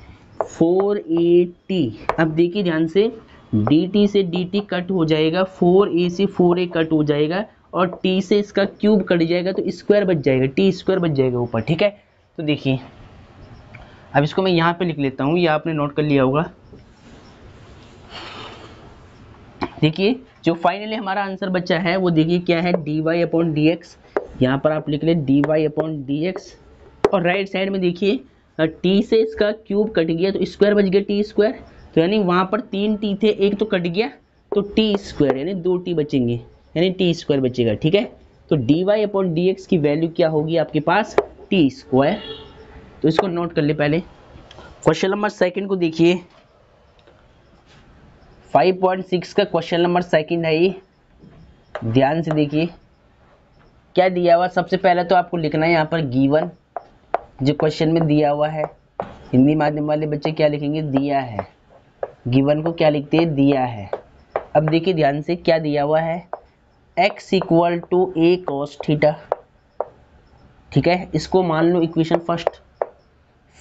A: 4at। अब देखिए ध्यान से, dt से dt कट हो जाएगा, 4a से 4a कट हो जाएगा और t से इसका क्यूब कट जाएगा, तो स्क्वायर बच जाएगा, t² बच जाएगा ऊपर। ठीक है, तो देखिए अब इसको मैं यहाँ पे लिख लेता हूँ, ये आपने नोट कर लिया होगा। देखिए जो फाइनली हमारा आंसर बचा है वो देखिए क्या है, dy/dx। यहाँ पर आप लिख ले dy/dx और राइट साइड में देखिए t से इसका क्यूब कट गया तो स्क्वायर बच गया, t²। तो यानी वहाँ पर 3 t थे, एक तो कट गया तो t² यानी 2 t बचेंगे, यानी t² बचेगा। ठीक है, तो dy/dx की वैल्यू क्या होगी आपके पास, t²। तो इसको नोट कर ले पहले। क्वेश्चन नंबर सेकंड को देखिए, 5.6 का क्वेश्चन नंबर सेकंड है ये, ध्यान से देखिए क्या दिया हुआ। सबसे पहले तो आपको लिखना है यहाँ पर गिवन, जो क्वेश्चन में दिया हुआ है। हिंदी माध्यम वाले बच्चे क्या लिखेंगे, दिया है। गिवन को क्या लिखते हैं, दिया है। अब देखिए ध्यान से क्या दिया हुआ है, x equal to a cos theta. ठीक है, इसको मान लो इक्वेशन फर्स्ट।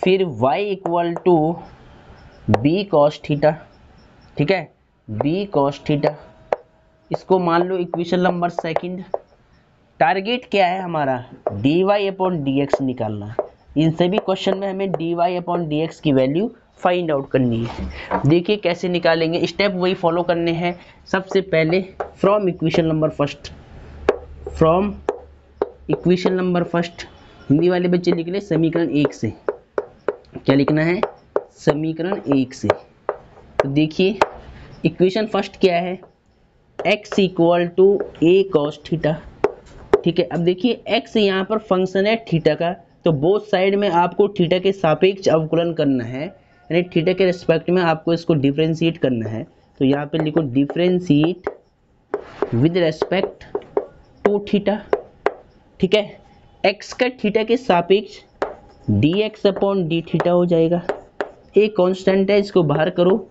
A: फिर y equal to b cos theta. ठीक है, b cos थीटा, इसको मान लो इक्वेशन नंबर सेकंड। टारगेट क्या है हमारा, dy/dx निकालना। इन सभी क्वेश्चन में हमें dy/dx की वैल्यू फाइंड आउट करनी है। देखिए कैसे निकालेंगे, स्टेप वही फॉलो करने हैं। सबसे पहले from equation number first, from equation number first Hindi वाले बच्चे लिख ले समीकरण 1 से। क्या लिखना है? समीकरण 1 से। तो देखिए इक्वेशन फर्स्ट क्या है, x equal to a cos theta. ठीक है, अब देखिए x यहाँ पर फंक्शन है थीटा का, तो बोथ साइड में आपको थीटा के सापेक्ष अवकलन करना है, यानी थीटा के रिस्पेक्ट में आपको इसको डिफरेंशिएट करना है। तो यहाँ पे लिखो differentiate with respect to theta. ठीक है, x का थीटा के सापेक्ष dx अपॉन डी थीटा हो जाएगा। एक कांस्टेंट है, इसको बाहर करो,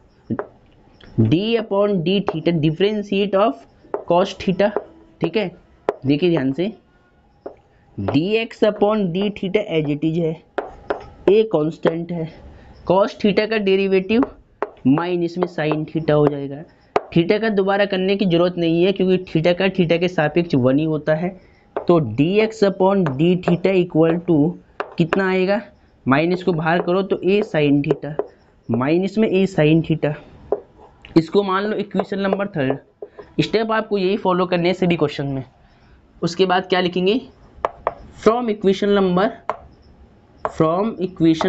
A: d upon d theta differentiate of cos theta. ठीक है, देखिए ध्यान से, dx upon d theta as it is है, ए कांस्टेंट है, कॉस थीटा का डेरिवेटिव माइनस में साइन थीटा हो जाएगा। थीटा का दोबारा करने की जरूरत नहीं है क्योंकि थीटा का थीटा के सापेक्ष 1 ही होता है। तो dx upon d theta equal to कितना आएगा, माइनस को बाहर करो तो a साइन थीटा, माइनस में a साइन थीटा। इसको मान लो इक्वेशन नंबर 3। स्टेप आपको यही फॉलो करने हैं सभी क्वेश्चन में। उसके बाद क्या लिखेंगे, फ्रॉम इक्वेशन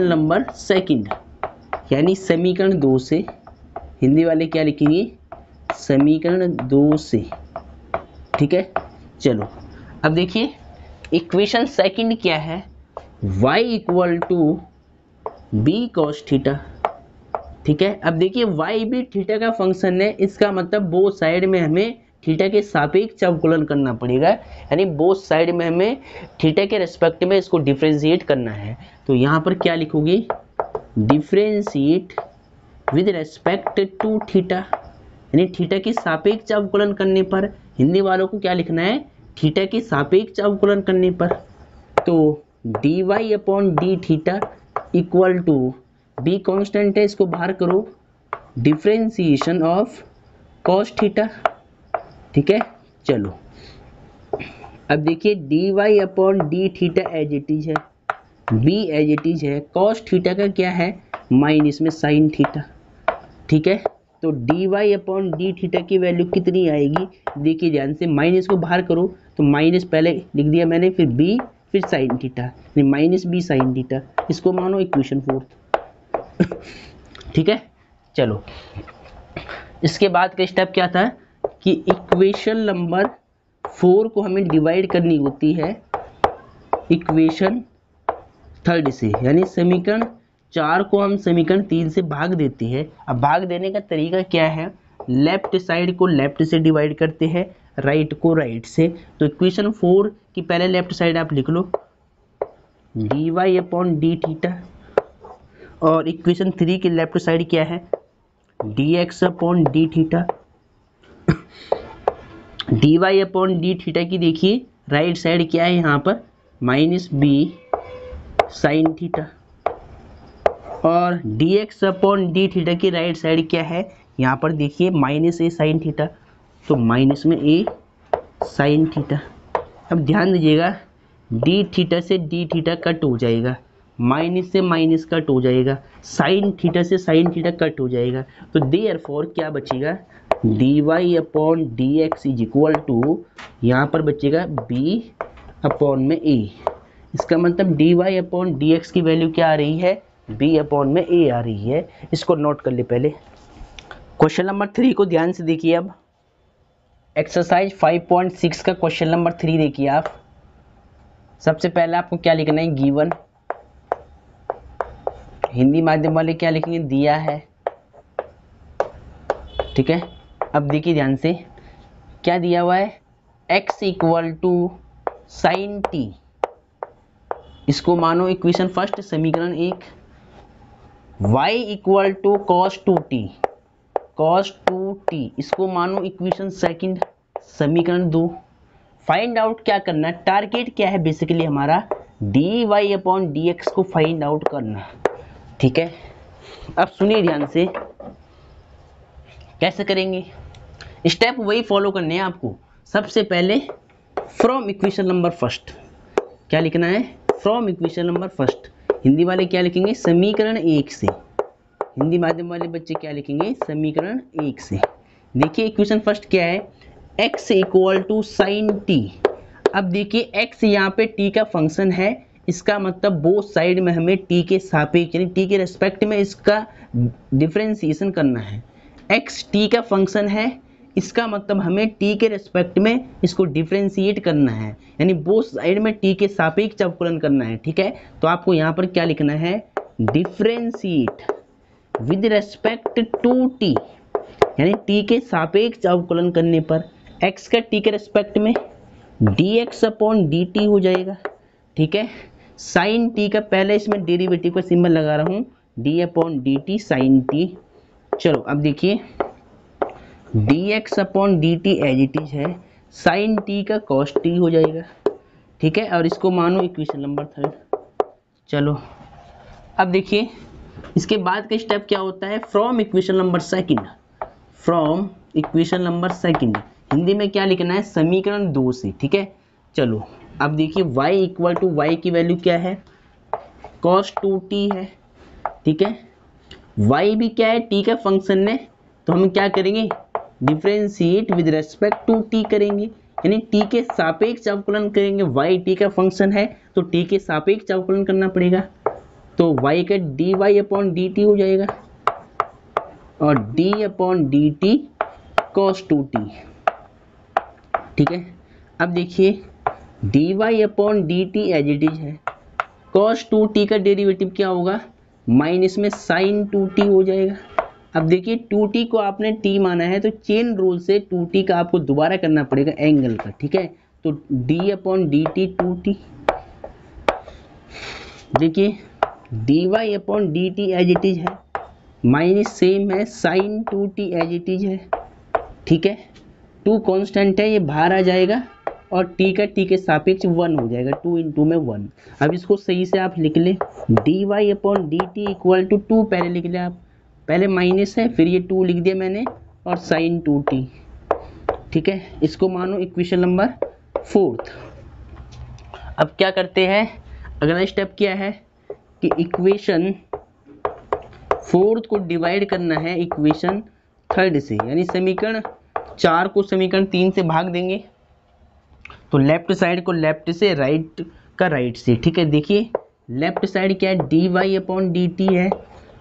A: नंबर सेकंड, यानी समीकरण 2 से। हिंदी वाले क्या लिखेंगे, समीकरण 2 से। ठीक है, चलो अब देखिए इक्वेशन सेकंड क्या है, y equal to b cos theta. ठीक है, अब देखिए y भी थीटा का फंक्शन है, इसका मतलब बोथ साइड में हमें थीटा के सापेक्ष अवकलन करना पड़ेगा, यानी बोथ साइड में हमें थीटा के रिस्पेक्ट में इसको डिफरेंशिएट करना है। तो यहाँ पर क्या लिखोगे, differentiate with respect to theta, यानी थीटा के सापेक्ष अवकलन करने पर। हिंदी वालों को क्या लिखना है, थीटा के सापेक्ष अवकलन करने पर। तो dy upon d theta equal to b constant है, इसको बाहर करो, डिफरेंशिएशन ऑफ कॉस थीटा। ठीक है, चलो अब देखिए dy upon d theta as it is है, b एज इट इज है, कॉस थीटा का क्या है, माइनस में साइन थीटा। ठीक है, तो dy अपॉन डी थीटा की वैल्यू कितनी आएगी, देखिए ध्यान से, माइनस को बाहर करो तो माइनस पहले लिख दिया मैंने, फिर b फिर sign theta, minus b sign theta. इसको मानो इक्वेशन 4। ठीक है, चलो इसके बाद का स्टेप क्या था कि इक्वेशन नंबर 4 को हमें डिवाइड करनी होती है इक्वेशन 3 से, यानी समीकरण 4 को हम समीकरण 3 से भाग देते हैं। अब भाग देने का तरीका क्या है, लेफ्ट साइड को लेफ्ट से डिवाइड करते हैं, राइट को राइट से। तो इक्वेशन 4 की पहले लेफ्ट साइड आप लिख लो dy अपॉन डी थीटा, और इक्वेशन 3 की लेफ्ट साइड क्या है, dx upon d theta. dy upon d theta की देखिए राइट साइड क्या है, यहाँ पर माइनस b साइन थीटा, और dx अपॉन डी थीटा की राइट साइड क्या है, यहाँ पर देखिए माइनस a साइन थीटा, तो माइनस में a साइन थीटा। अब ध्यान दीजिएगा, डी थीटा से डी थीटा कट हो जाएगा, माइनस से माइनस कट हो जाएगा, साइन थीटा से साइन थीटा कट हो जाएगा। तो देयरफॉर क्या बचेगा, dy upon d x is equal to, यहाँ पर बचेगा b अपॉन में a। इसका मतलब dy अपॉन डी एक्स की वैल्यू क्या आ रही है, b अपॉन में a आ रही है। इसको नोट कर ले पहले। क्वेश्चन नंबर 3 को ध्यान से देखिए। अब एक्सरसाइज 5.6 का क्वेश्चन नंबर 3 देखिए आप। सबसे पहले आपको क्या लिखना है, गिवन। हिंदी माध्यम वाले क्या लिखेंगे, दिया है। ठीक है, अब देखिए ध्यान से, क्या दिया हुआ है, x equal to sine t, इसको मानो इक्वेशन फर्स्ट समीकरण 1। y equal to cos 2t, cos 2t, इसको मानो इक्वेशन सेकंड समीकरण 2। फाइंड आउट क्या करना है, टारगेट क्या है बेसिकली हमारा, dy अपॉन डी एक्स को फाइंड आउट करना। ठीक है, अब सुनिए ध्यान से कैसे करेंगे। स्टेप वही फॉलो करने हैं आपको। सबसे पहले फ्रॉम इक्वेशन नंबर फर्स्ट, क्या लिखना है, from equation number first. Hindi वाले क्या लिखेंगे, समीकरण 1 से। हिंदी माध्यम वाले बच्चे क्या लिखेंगे, समीकरण 1 से। देखिए इक्वेशन फर्स्ट क्या है, x equal to sine t. अब देखिए x यहाँ पे t का फंक्शन है, इसका मतलब बोथ साइड में हमें t के सापेक्ष यानी t के रेस्पेक्ट में इसका डिफरेंशिएशन करना है। x t का फंक्शन है, इसका मतलब हमें t के रेस्पेक्ट में इसको डिफरेंशिएट करना है, यानी बोथ साइड में t के सापेक्ष अवकलन करना है। ठीक है, तो आपको यहाँ पर क्या लिखना है, differentiate with respect to t, यानी t के सापेक्ष अवकलन करने पर x का t के रेस्पेक्ट में dx अपॉन dt हो जाएगा। ठीक है, साइन t का पहले इसमें डेरिवेटिव का सिंबल लगा रहा हूँ, d upon dt sine t। चलो अब देखिए dx upon dt as it is है, साइन t का cos t हो जाएगा। ठीक है, और इसको मानो इक्वेशन नंबर 3। चलो अब देखिए इसके बाद का स्टेप क्या होता है, from equation number second, from equation number second Hindi में क्या लिखना है, समीकरण 2 से। ठीक है, चलो अब देखिए y इक्वल टू वाई की वैल्यू क्या है, cos 2t है। ठीक है, y भी क्या है, t का फंक्शन है, तो हम क्या करेंगे, differentiate with respect to t करेंगे, यानी t के सापेक्ष अवकलन करेंगे। y t का फंक्शन है तो t के सापेक्ष अवकलन करना पड़ेगा, तो y का dy अपॉन dt हो जाएगा और d upon dt cos 2t। ठीक है, अब देखिए dy upon dt as it is है, cos 2t का डेरिवेटिव क्या होगा, माइनस में sin 2t हो जाएगा। अब देखिए 2t को आपने t माना है तो चेन रूल से 2t का आपको दोबारा करना पड़ेगा एंगल का। ठीक है, तो d अपॉन dt 2t, देखिए dy upon dt as it is है, माइनस सेम है sin 2t as it is है। ठीक है, 2 कांस्टेंट है, ये बाहर आ जाएगा और t का t के सापेक्ष 1 हो जाएगा, 2 इंटू में 1। अब इसको सही से आप लिख ले, dy upon dt equal to 2 पहले लिख ले आप, पहले माइनस है फिर ये 2 लिख दिया मैंने और sin 2t। ठीक है, इसको मानो इक्वेशन नंबर 4। अब क्या करते हैं, अगला स्टेप क्या है कि इक्वेशन 4 को डिवाइड करना है इक्वेशन 3 से, यानी समीकरण 4 को समीकरण 3 से भाग देंगे, तो लेफ्ट साइड को लेफ्ट से, राइट का राइट से। ठीक है, देखिए लेफ्ट साइड क्या है, dy अपॉन dt है,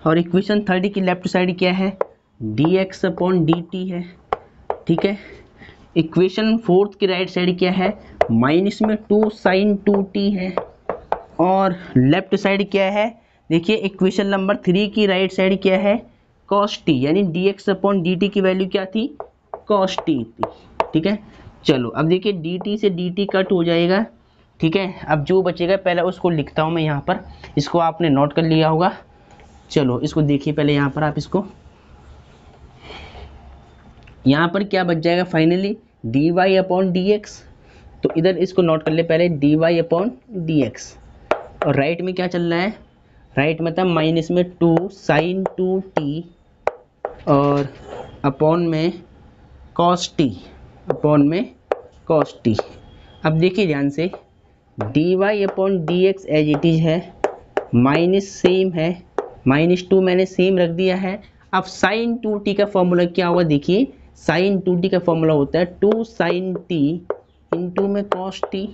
A: और इक्वेशन 3 की लेफ्ट साइड क्या है, dx अपॉन dt है। ठीक है, इक्वेशन 4 की राइट साइड क्या है, माइनस में 2 sin 2t है, और लेफ्ट साइड क्या है, देखिए इक्वेशन नंबर 3 की राइट साइड क्या है, cos t, यानी dx अपॉन dt की वैल्यू क्या थी, cos t थी। ठीक है, चलो अब देखिए dt से dt कट हो जाएगा। ठीक है, अब जो बचेगा पहले उसको लिखता हूँ मैं यहाँ पर, इसको आपने नोट कर लिया होगा। चलो इसको देखिए पहले यहाँ पर आप इसको, यहाँ पर क्या बच जाएगा फाइनली, dy अपॉन dx, तो इधर इसको नोट कर ले पहले, dy अपॉन dx, और राइट में क्या चल रहा है, राइट में था माइनस में 2 sin 2t और अपॉन में cos t, अपॉन में cos t। अब देखिए ध्यान से dy upon dx as it is है, माइनस सेम है, माइनस 2 मैंने सेम रख दिया है। अब sin 2t का फॉर्मूला क्या होगा, देखिए sin 2t का फॉर्मूला होता है 2 sin t इंटू में cos t।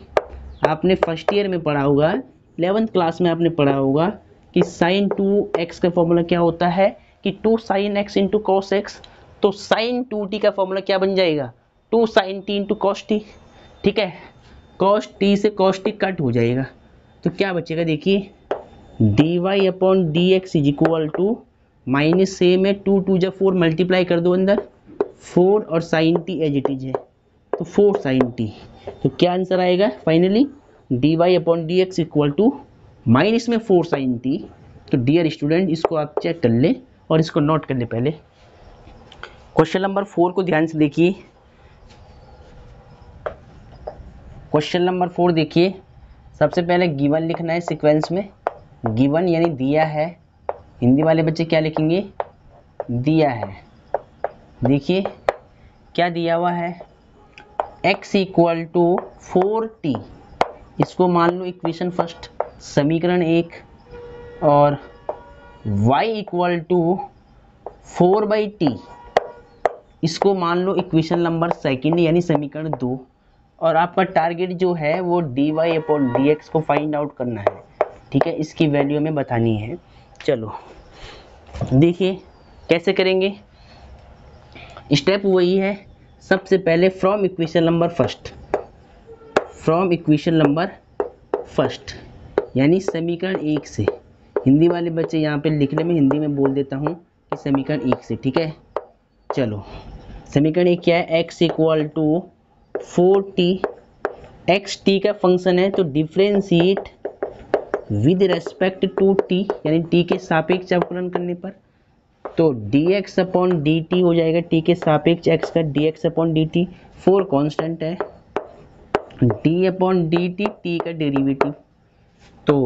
A: आपने फर्स्ट ईयर में पढ़ा होगा, 11th क्लास में आपने पढ़ा होगा कि sin 2x का फॉर्मूला क्या होता है कि 2 sin x into cos x, तो sin 2t का फॉर्मूला क्या बन जाएगा, 2 sin t into cos t। ठीक है, cos t से cos t कट हो जाएगा, तो क्या बचेगा, देखिए dy upon dx is equal to, minus same है 2 2 जा 4, मल्टीप्लाई कर दो अंदर 4 और sin t as it is है, तो 4 sin t। तो क्या आंसर आएगा finally, dy upon dx equal to minus में 4 sin t। तो डियर स्टूडेंट इसको आप चेक कर ले और इसको नोट कर ले पहले। क्वेश्चन नंबर 4 को ध्यान से देखिए, क्वेश्चन नंबर 4 देखिए, सबसे पहले गिवन लिखना है सीक्वेंस में, गिवन यानी दिया है, हिंदी वाले बच्चे क्या लिखेंगे, दिया है। देखिए क्या दिया हुआ है, x इक्वल टू 4t, इसको मान लो इक्वेशन फर्स्ट, समीकरण 1, और y इक्वल टू 4/t, इसको मान लो इक्वेशन नंबर सेकंड यानी समीकरण 2, और आपका टारगेट जो है वो dy/dx को फाइंड आउट करना है, ठीक है, इसकी वैल्यू हमें बतानी है। चलो देखिए कैसे करेंगे। स्टेप वही है, सबसे पहले फ्रॉम इक्वेशन नंबर फर्स्ट यानी समीकरण 1 से। हिंदी वाले बच्चे यहाँ पे लिख ले, मैं हिंदी में बोल देता हूँ कि समीकरण 1 से, ठीक है। चलो समीकरण 1 क्या है, x equal to 4t, x t का फंक्शन है तो differentiate with respect to t, यानी t के सापेक्ष अवकलन करने पर, तो dx/dt हो जाएगा t के सापेक्ष x का dx/dt। 4 कांस्टेंट है, d/dt t का डेरिवेटिव, तो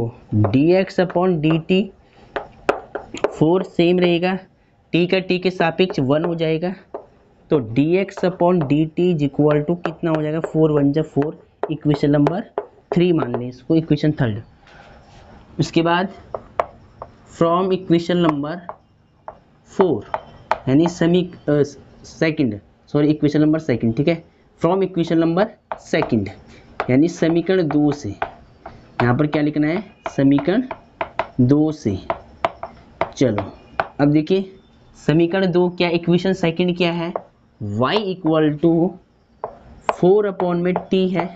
A: dx/dt 4 सेम रहेगा, t का t के सापेक्ष 1 हो जाएगा, तो dx/dt इज इक्वल टू कितना हो जाएगा, 4 1 जा 4, इक्वेशन नंबर 3 मान लें इसको, इक्वेशन थर्ड। उसके बाद फ्रॉम इक्वेशन नंबर 4 यानी इक्वेशन नंबर सेकंड, ठीक है। फ्रॉम इक्वेशन नंबर सेकंड यानी समीकरण 2 से, यहाँ पर क्या लिखना है, समीकरण 2 से। चलो अब देखिए समीकरण 2 क्या, इक्वेशन सेकंड क्या है, y इक्वल टू 4/t है,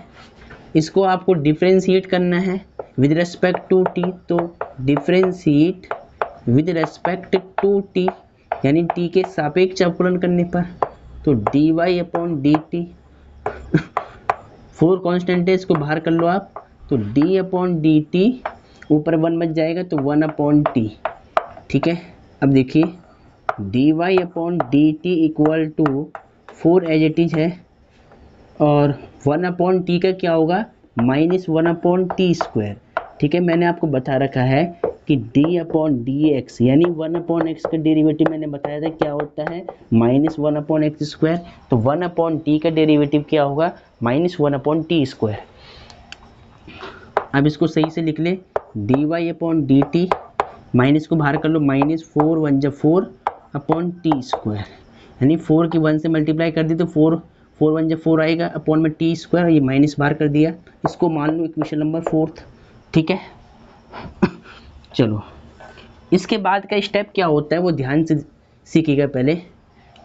A: इसको आपको डिफ्रेंशिएट करना है विद रेस्पेक्ट टू t, तो differentiate with respect to t यानी t के सापेक्ष अवकलन करने पर, तो dy/dt 4 कांस्टेंट है, इसको बाहर कर लो आप, तो d/dt ऊपर 1 बच जाएगा तो 1/t, ठीक है। अब देखिए dy/dt equal to 4 as it is है, और 1/t का क्या होगा, -1/t², ठीक है। मैंने आपको बता रखा है कि d/dx यानी 1/x का डेरिवेटिव मैंने बताया था क्या होता है, -1/x², तो 1/t का डेरिवेटिव क्या होगा, -1/t²। अब इसको सही से लिख ले, dy/dt माइनस को बाहर कर लो, -4 1 जा 4/t², यानी 4 की 1 से मल्टीप्लाई कर दी तो 4 1 जा 4 आएगा, अपॉन में t², ये माइनस बाहर कर दिया, इसको मान लो इक्वेशन नंबर 4, ठीक है। चलो इसके बाद का स्टेप क्या होता है वो ध्यान से सीखिएगा। पहले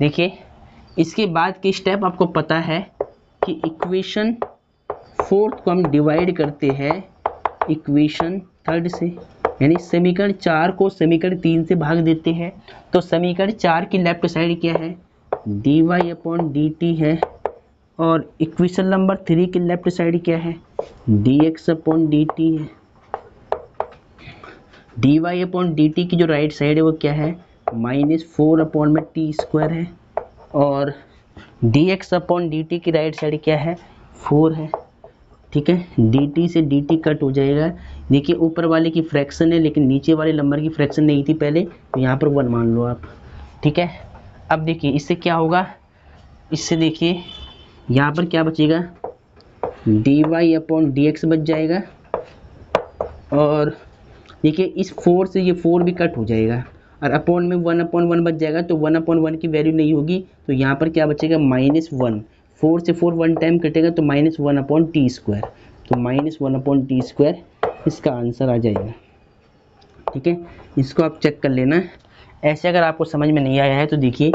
A: देखिए इसके बाद के स्टेप आपको पता है कि इक्वेशन 4 को हम डिवाइड करते हैं इक्वेशन थर्ड से, यानी समीकरण 4 को समीकरण 3 से भाग देते हैं, तो समीकरण 4 की लेफ्ट साइड क्या है, dy/dt है, और इक्वेशन नंबर 3 की लेफ्ट साइड क्या है, dx/dt है। dy/dt की जो राइट साइड है वो क्या है, -4/t² है, और dx/dt की राइट साइड क्या है, 4 है, ठीक है। dt से dt कट हो जाएगा, देखिए ऊपर वाले की फ्रैक्शन है लेकिन नीचे वाले नंबर की फ्रैक्शन नहीं थी पहले, तो यहाँ पर 1 मान लो आप, ठीक है। अब देखिए इससे क्या होगा, इससे देखिए यहाँ पर क्या बचेगा, dy/dx बच जाएगा, और देखिए इस 4 से ये 4 भी कट हो जाएगा, और अपॉन में 1/1 बच जाएगा, तो 1/1 की वैल्यू नहीं होगी, तो यहाँ पर क्या बचेगा, -1, 4 से 4 1 टाइम कटेगा तो -1/t², तो -1/t² इसका आंसर आ जाएगा, ठीक है। इसको आप चेक कर लेना। ऐसे अगर आपको समझ में नहीं आया है तो देखिए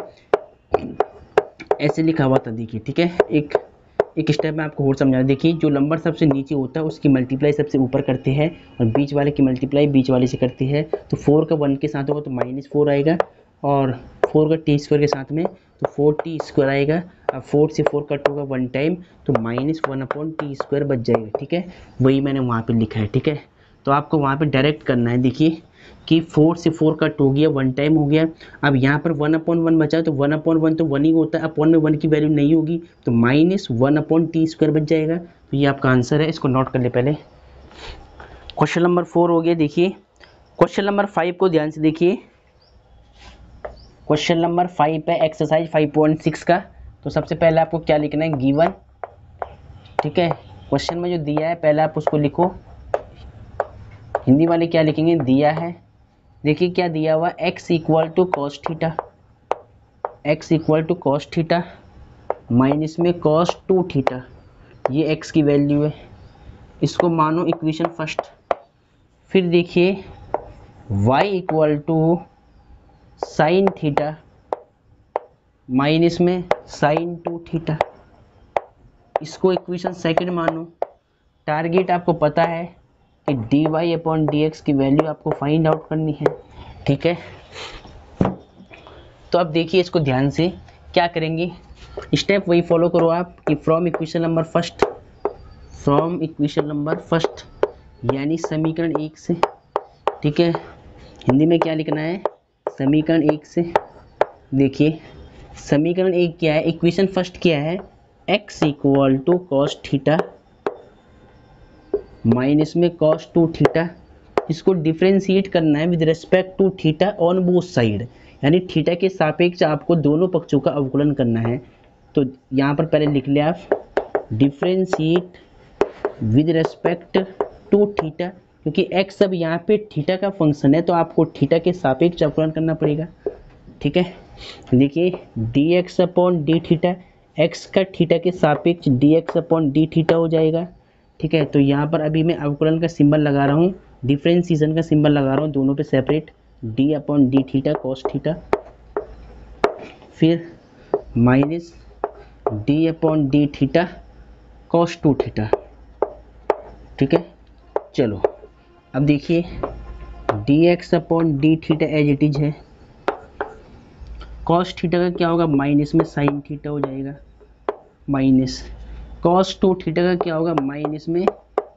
A: ऐसे लिखा हुआ था, देखिए, ठीक है। एक स्टेप में आपको और समझा, देखिए जो नंबर सबसे नीचे होता है उसकी मल्टीप्लाई सबसे ऊपर करते हैं, और बीच वाले की मल्टीप्लाई बीच वाले से करते हैं, तो 4 का 1 के साथ होगा तो -4 आएगा, और 4 का t² के साथ में तो 4t² आएगा। अब 4 से 4 कट होगा 1 टाइम, तो -1/t² बच जाएगा, ठीक है। वही मैंने वहाँ पे लिखा है, ठीक है। तो आपको वहाँ पे डायरेक्ट करना है, देखिए कि 4 से 4 कट हो गया, 1 टाइम हो गया, अब यहाँ पर 1/1 बचा, तो 1/1 तो 1 ही होता है, अपॉन में 1 की वैल्यू नहीं होगी, तो -1/t² बच जाएगा, तो ये आपका आंसर है। इसको नोट कर ले पहले। क्वेश्चन नंबर 4 हो गया। देखिए क्वेश्चन नंबर 5 को ध्यान से देखिए, क्वेश्चन नंबर 5 है एक्सरसाइज 5.6 का। तो सबसे पहले आपको क्या लिखना है, गिवन, ठीक है। क्वेश्चन में जो दिया है पहले आप उसको लिखो, हिंदी वाले क्या लिखेंगे, दिया है देखिए क्या दिया हुआ, x equal to cos theta, x equal to cos theta minus में कॉस 2 थीटा, ये x की वैल्यू है, इसको मानो इक्वेशन फर्स्ट। फिर देखिए y equal to sine theta minus में साइन 2 थीटा, इसको इक्वेशन सेकंड मानो। टारगेट आपको पता है कि dy अपॉन dx की वैल्यू आपको फाइंड आउट करनी है, ठीक है। तो अब देखिए इसको ध्यान से क्या करेंगे, स्टेप वही फॉलो करो आप कि फ्रॉम इक्वेशन नंबर फर्स्ट यानी समीकरण 1 से, ठीक है। हिंदी में क्या लिखना है, समीकरण 1 से। देखिए समीकरण 1 क्या है, इक्वेशन फर्स्ट क्या है, x equal to cos theta minus में कॉस 2 थीटा, इसको डिफ्रेंशिएट करना है with respect to theta on both side, यानी थीटा के सापेक्ष आपको दोनों पक्षों का अवकलन करना है। तो यहाँ पर पहले लिख लिया आप differentiate with respect to theta, क्योंकि x अब यहाँ पे थीटा का फंक्शन है तो आपको थीटा के सापेक्ष अवकलन करना पड़ेगा, ठीक है। देखिए dx upon d theta, x का थीटा के सापेक्ष dx अपॉन डी थीटा हो जाएगा, ठीक है। तो यहाँ पर अभी मैं अवकलन का सिंबल लगा रहा हूँ, डिफ्रेंशिएशन का सिंबल लगा रहा हूँ दोनों पे separate, d upon d theta cos theta, फिर minus d upon d theta cos 2 theta, ठीक है। चलो अब देखिए dx upon d theta as it is है, कॉस थीटा का क्या होगा, माइनस में साइन थीटा हो जाएगा, माइनस कॉस 2 थीटा का क्या होगा, माइनस में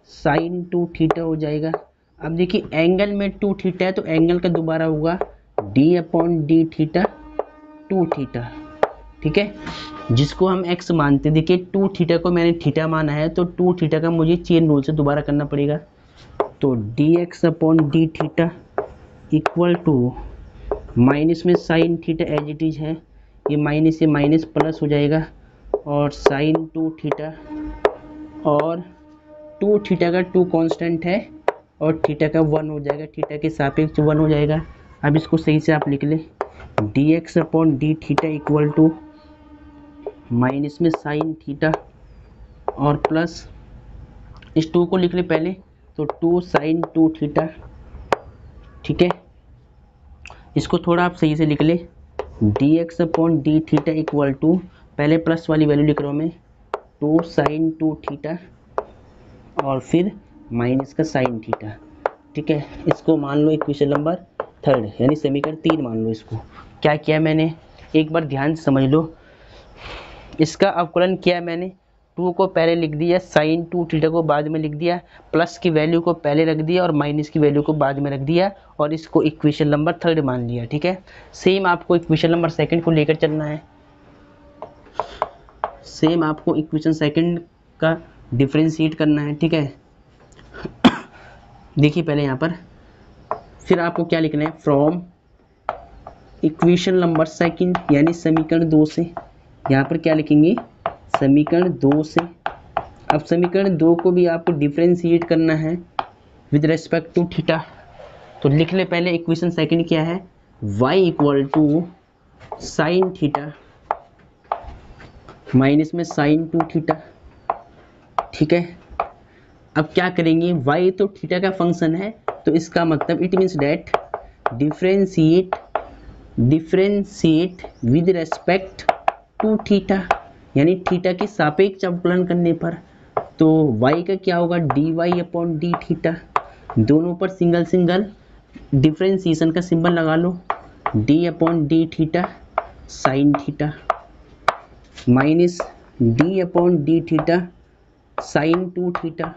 A: साइन 2 थीटा हो जाएगा। अब देखिए एंगल में 2 थीटा है तो एंगल का दोबारा होगा d upon d theta 2 theta, ठीक है, जिसको हम x मानते हैं। देखिए 2 थीटा को मैंने थीटा माना है तो 2 थीटा का मुझे चेन रूल से दोबारा करना पड़ेगा। तो dx upon d theta equal to minus में sine theta as it is है, ये माइनस से माइनस प्लस हो जाएगा, और साइन 2 थीटा, और 2 थीटा का 2 कांस्टेंट है और थीटा का 1 हो जाएगा, थीटा के सापेक्ष 1 हो जाएगा। अब इसको सही से आप लिख लें, dx upon d theta equal to minus में साइन थीटा और प्लस इस 2 को लिख ले पहले, तो 2 साइन 2 थीटा, ठीक है। इसको थोड़ा आप सही से लिख ले, dx upon d theta equal to, पहले प्लस वाली वैल्यू लिख रहा हूँ मैं, 2 साइन 2 थीटा और फिर माइनस का साइन थीटा, ठीक है। इसको मान लो इक्वेशन नंबर 3 यानी समीकरण 3 मान लो। इसको क्या किया मैंने, एक बार ध्यान से समझ लो, इसका अवकलन किया मैंने, 2 को पहले लिख दिया, साइन 2 थीटा को बाद में लिख दिया, प्लस की वैल्यू को पहले रख दिया और माइनस की वैल्यू को बाद में रख दिया, और इसको इक्वेशन नंबर 3 मान लिया, ठीक है। सेम आपको इक्वेशन नंबर 2 को लेकर चलना है, सेम आपको इक्वेशन 2 का डिफ्रेंशिएट करना है, ठीक है। देखिए पहले यहाँ पर, फिर आपको क्या लिखना है, फ्रॉम इक्वेशन नंबर 2 यानी समीकरण 2 से, यहाँ पर क्या लिखेंगे, समीकरण 2 से। अब समीकरण 2 को भी आपको डिफ्रेंशिएट करना है विद रिस्पेक्ट टू थीटा, तो लिख ले पहले इक्वेशन 2 क्या है, y equal to sine theta minus में साइन 2 थीटा, ठीक है। अब क्या करेंगे, y तो थीटा का फंक्शन है तो इसका मतलब it means that differentiate with respect to theta, यानी थीटा के सापेक्ष अवकलन करने पर, तो y का क्या होगा, dy अपॉन डी थीटा, दोनों पर सिंगल सिंगल डिफ्रेंशिएशन का सिंबल लगा लो, d upon d theta sign theta minus d upon d theta sign 2 theta,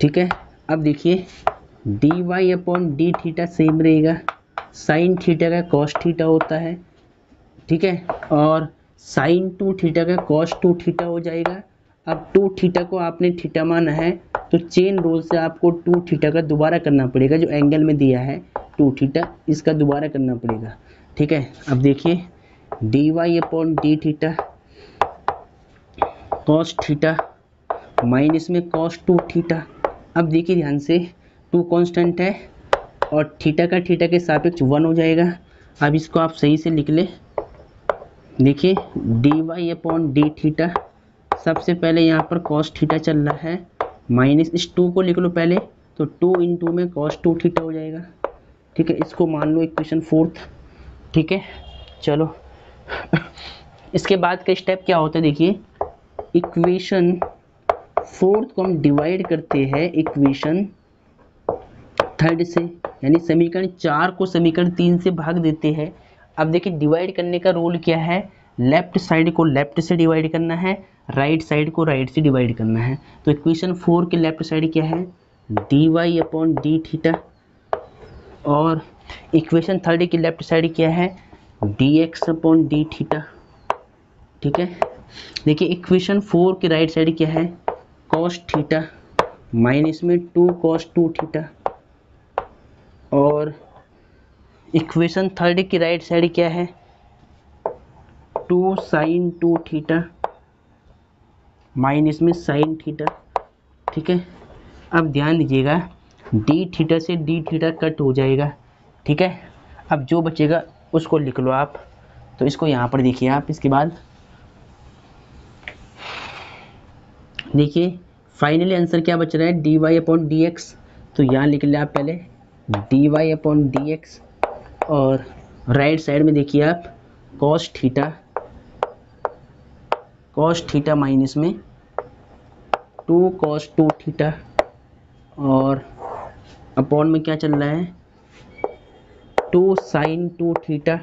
A: ठीक है। अब देखिए dy upon d theta same रहेगा, साइन थीटा का कॉस थीटा होता है, ठीक है, और साइन 2 थीटा का कॉस 2 थीटा हो जाएगा। अब 2 थीटा को आपने थीटा माना है तो चेन रूल से आपको 2 थीटा का दोबारा करना पड़ेगा, जो एंगल में दिया है 2 थीटा, इसका दोबारा करना पड़ेगा, ठीक है। अब देखिए dy upon d theta cos theta minus में कॉस 2 थीटा। अब देखिए ध्यान से, 2 कांस्टेंट है और थीटा का थीटा के सापेक्ष 1 हो जाएगा। अब इसको आप सही से लिख ले। देखिए d y upon d theta, सबसे पहले यहाँ पर कॉस थीटा चल रहा है, माइनस इस 2 को लिख लो पहले, तो 2 इंटू में कॉस 2 थीटा हो जाएगा। ठीक है, इसको मान लो इक्वेशन 4। ठीक है, चलो इसके बाद का स्टेप क्या होता है, देखिए इक्वेशन 4 को हम डिवाइड करते हैं इक्वेशन 3 से, यानी समीकरण 4 को समीकरण 3 से भाग देते हैं। अब देखिए डिवाइड करने का रूल क्या है, लेफ्ट साइड को लेफ्ट से डिवाइड करना है, राइट साइड को राइट से डिवाइड करना है। तो इक्वेशन 4 के लेफ्ट साइड क्या है, d y upon d theta, और इक्वेशन 3 की लेफ्ट साइड क्या है, d x upon d theta. ठीक है, देखिए इक्वेशन 4 की राइट साइड क्या है, कॉस थीटा माइनस में 2 कॉस 2 थीटा, और इक्वेशन 3 की राइट साइड क्या है, 2 साइन 2 थीटा माइनस में साइन थीटा। ठीक है, अब ध्यान दीजिएगा डी थीटा से डी थीटा कट हो जाएगा। ठीक है, अब जो बचेगा उसको लिख लो आप। तो इसको यहाँ पर देखिए आप, इसके बाद देखिए फाइनली आंसर क्या बच रहा है, d y upon d x. तो यहाँ लिख लिया आप पहले d y upon d x, और राइट साइड में देखिए आप कॉस थीटा माइनस में 2 कॉस 2 थीटा, और अपॉन में क्या चल रहा है, 2 साइन 2 थीटा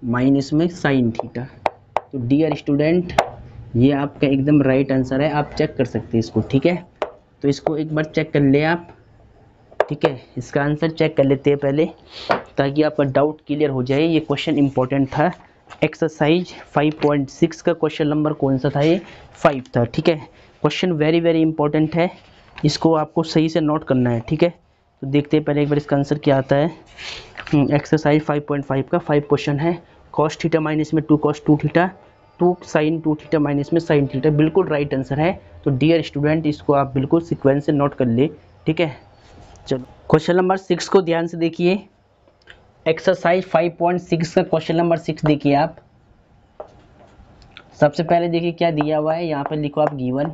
A: माइनस में साइन थीटा। तो डियर स्टूडेंट ये आपका एकदम राइट आंसर है, आप चेक कर सकते हैं इसको। ठीक है, तो इसको एक बार चेक कर ले आप। ठीक है, इसका आंसर चेक कर लेते हैं पहले, ताकि आपका डाउट क्लियर हो जाए। ये क्वेश्चन इंपॉर्टेंट था, एक्सरसाइज 5.6 का क्वेश्चन नंबर कौन सा था, ये 5 था। ठीक है, क्वेश्चन वेरी वेरी इंपॉर्टेंट है, इसको आपको सही से नोट करना है। ठीक है, तो देखते हैं पहले एक बार इसका आंसर क्या आता है। एक्सरसाइज 5.5 का 5 क्वेश्चन है, कॉस थीटा माइनस में 2 cos 2 theta, 2 sine 2 theta minus में साइन थीटा, बिल्कुल राइट आंसर है। तो डियर स्टूडेंट इसको आप बिल्कुल सीक्वेंस से नोट कर ले। ठीक है, चलो क्वेश्चन नंबर 6 को ध्यान से देखिए। एक्सरसाइज 5.6 का क्वेश्चन नंबर 6 देखिए आप। सबसे पहले देखिए क्या दिया हुआ है, यहाँ पर लिखो आप गिवन।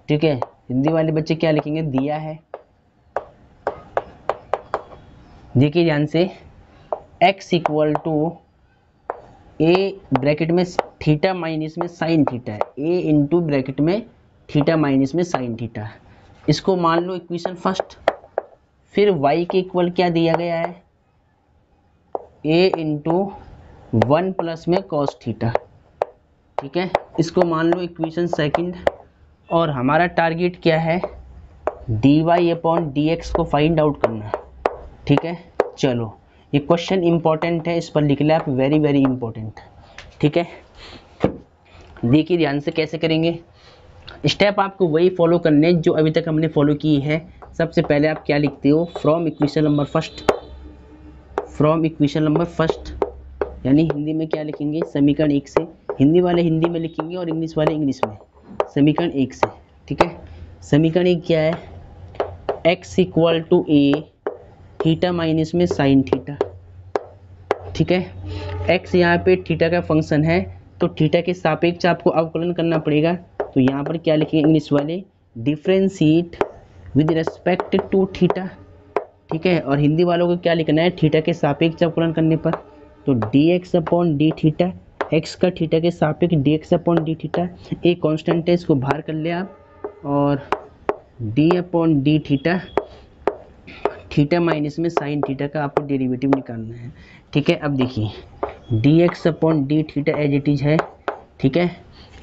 A: ठीक है, हिंदी वाले बच्चे क्या लिखेंगे, दिया है। देखिए ध्यान से, x equal to a bracket में थीटा माइनस में साइन थीटा है, a इंटू ब्रैकेट में थीटा माइनस में साइन थीटा। इसको मान लो इक्वेशन फर्स्ट। फिर y के इक्वल क्या दिया गया है, a इंटू 1 प्लस में कॉस थीटा। ठीक है, इसको मान लो इक्वेशन सेकंड, और हमारा टारगेट क्या है, d y upon d x को फाइंड आउट करना है। ठीक है, चलो ये क्वेश्चन इंपॉर्टेंट है, इस पर लिख ले आप, वेरी वेरी इंपॉर्टेंट। ठीक है, देखिए ध्यान से कैसे करेंगे। स्टेप आपको वही फॉलो करने जो अभी तक हमने फॉलो की है। सबसे पहले आप क्या लिखते हो, फ्रॉम इक्वेशन नंबर फर्स्ट, यानी हिंदी में क्या लिखेंगे, समीकरण 1 से। हिंदी वाले हिंदी में लिखेंगे और इंग्लिश वाले इंग्लिश में, समीकरण 1 से। ठीक है, समीकरण 1 क्या है, x equal to a theta minus में साइन थीटा। ठीक है, x यहाँ पे थीटा का फंक्शन है, तो थीटा के सापेक्ष आपको अवकलन करना पड़ेगा। तो यहाँ पर क्या लिखेंगे इंग्लिश वाले, differentiate with respect to theta. ठीक है, और हिंदी वालों को क्या लिखना है, थीटा के सापेक्ष अवकलन करने पर। तो d x upon d theta, x का थीटा के सापेक्ष d x upon d theta, एक कॉन्स्टेंट है, इसको बाहर कर ले आप, और d upon d theta, theta minus में साइन थीटा का आपको डेरिवेटिव निकालना है। ठीक है, अब देखिए d x upon d theta as it is है। ठीक है,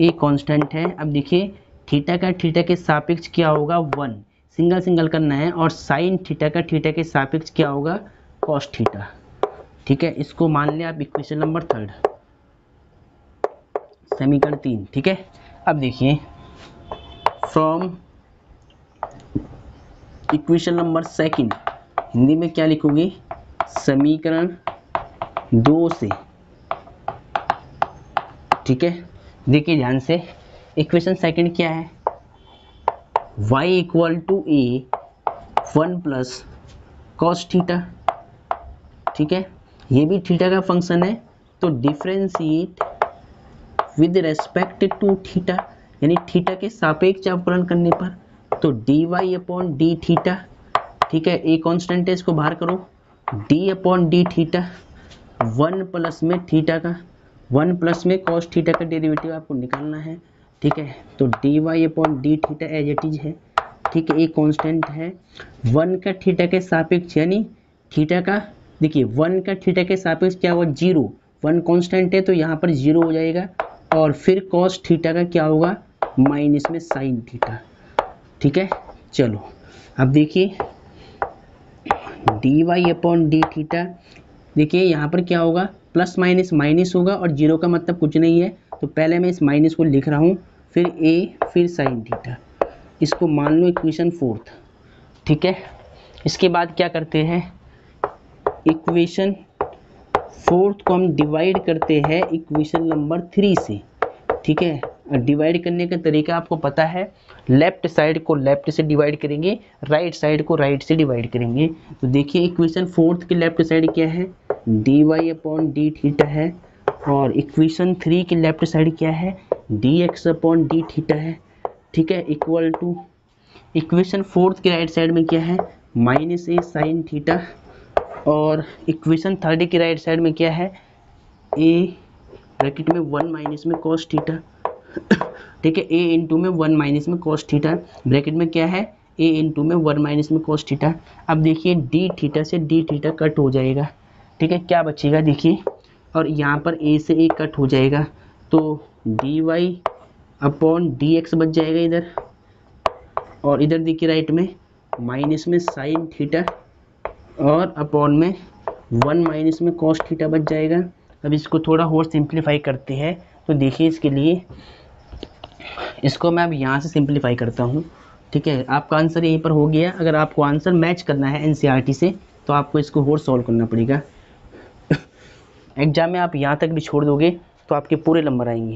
A: एक कांस्टेंट है। अब देखिए थीटा का थीटा के सापेक्ष क्या होगा, 1, सिंगल सिंगल करना है, और साइन थीटा का थीटा के सापेक्ष क्या होगा, कॉस थीटा। ठीक है, इसको मान लिया आप इक्वेशन नंबर 3, समीकरण 3। ठीक है, अब देखिए फ्रॉम इक्वेशन नंबर 2, हिंदी में क्या लिखोगे, समीकरण 2 से। ठीक है, देखिए ध्यान से, इक्वेशन सेकंड क्या है, y equal to a 1 plus cos theta, ठीक है, ये भी थीटा का फंक्शन है। तो differentiate with respect to theta, यानी थीटा के सापेक्ष अवकलन करने पर, तो d y upon d theta, ठीक है, ए कॉन्स्टेंट है, इसको बाहर करो, d upon d theta, 1 plus में थीटा का 1 प्लस में कॉस थीटा का डेरिवेटिव आपको निकालना है, ठीक है। तो d y upon d theta as it is है, ठीक है, एक कांस्टेंट है। 1 का थीटा के सापेक्ष, यानी थीटा का, देखिए 1 का थीटा के सापेक्ष क्या होगा, 0, 1 कांस्टेंट है तो यहाँ पर 0 हो जाएगा, और फिर कॉस थीटा का क्या होगा, माइनस में साइन थीटा, ठीक है। चलो अब देखिए d y upon d theta, देखिए यहाँ पर क्या होगा, प्लस माइनस माइनस होगा, और 0 का मतलब कुछ नहीं है, तो पहले मैं इस माइनस को लिख रहा हूँ, फिर ए फिर साइन थीटा, इसको मान लो इक्वेशन 4, ठीक है। इसके बाद क्या करते हैं, इक्वेशन 4 को हम डिवाइड करते हैं इक्वेशन नंबर 3 से, ठीक है। और डिवाइड करने का तरीका आपको पता है, लेफ्ट साइड को लेफ्ट से डिवाइड करेंगे, राइट साइड को राइट से डिवाइड करेंगे। तो देखिए इक्वेशन 4 की लेफ्ट साइड क्या है, d y upon d theta है, और इक्वेशन 3 की लेफ्ट साइड क्या है, d x upon d theta है, ठीक है, इक्वल टू इक्वेशन 4 की राइट साइड में क्या है, माइनस ए साइन थीटा, और इक्वेशन 3 की राइट साइड में क्या है, ए ब्रैकेट में 1 माइनस में कॉस थीटा, ठीक है, ए इंटू में 1 माइनस में कॉस थीटा, ब्रैकेट में क्या है, ए इंटू में 1 माइनस में कॉस थीटा। अब देखिए डी थीटा से डी थीटा कट हो जाएगा, ठीक है, क्या बचेगा देखिए, और यहाँ पर ए से ए कट हो जाएगा, तो d y upon d x बच जाएगा इधर, और इधर देखिए राइट में माइनस में साइन थीटा, और अपॉन में 1 माइनस में कॉस थीटा बच जाएगा। अब इसको थोड़ा और सिंप्लीफाई करते हैं, तो देखिए इसके लिए इसको मैं अब यहाँ से सिंप्लीफाई करता हूँ, ठीक है। आपका आंसर यहीं पर हो गया। अगर आपको आंसर मैच करना है एनसीईआरटी से तो आपको इसको और सॉल्व करना पड़ेगा। एग्जाम में आप यहाँ तक भी छोड़ दोगे तो आपके पूरे नंबर आएंगे,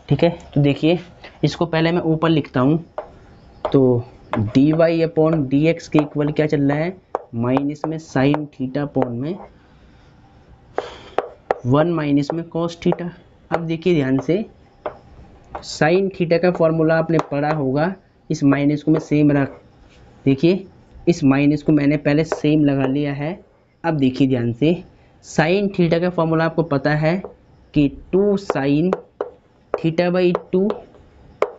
A: ठीक है। तो देखिए इसको पहले मैं ऊपर लिखता हूँ, तो d y upon d x के इक्वल क्या चल रहा है, माइनस में साइन थीटा अपॉन में 1 माइनस में कॉस थीटा। अब देखिए ध्यान से, साइन थीटा का फॉर्मूला आपने पढ़ा होगा, इस माइनस को मैं सेम रख, देखिए इस माइनस को मैंने पहले सेम लगा लिया है। अब देखिए ध्यान से, साइन थीटा का फॉर्मूला आपको पता है कि 2 साइन थीटा बाई 2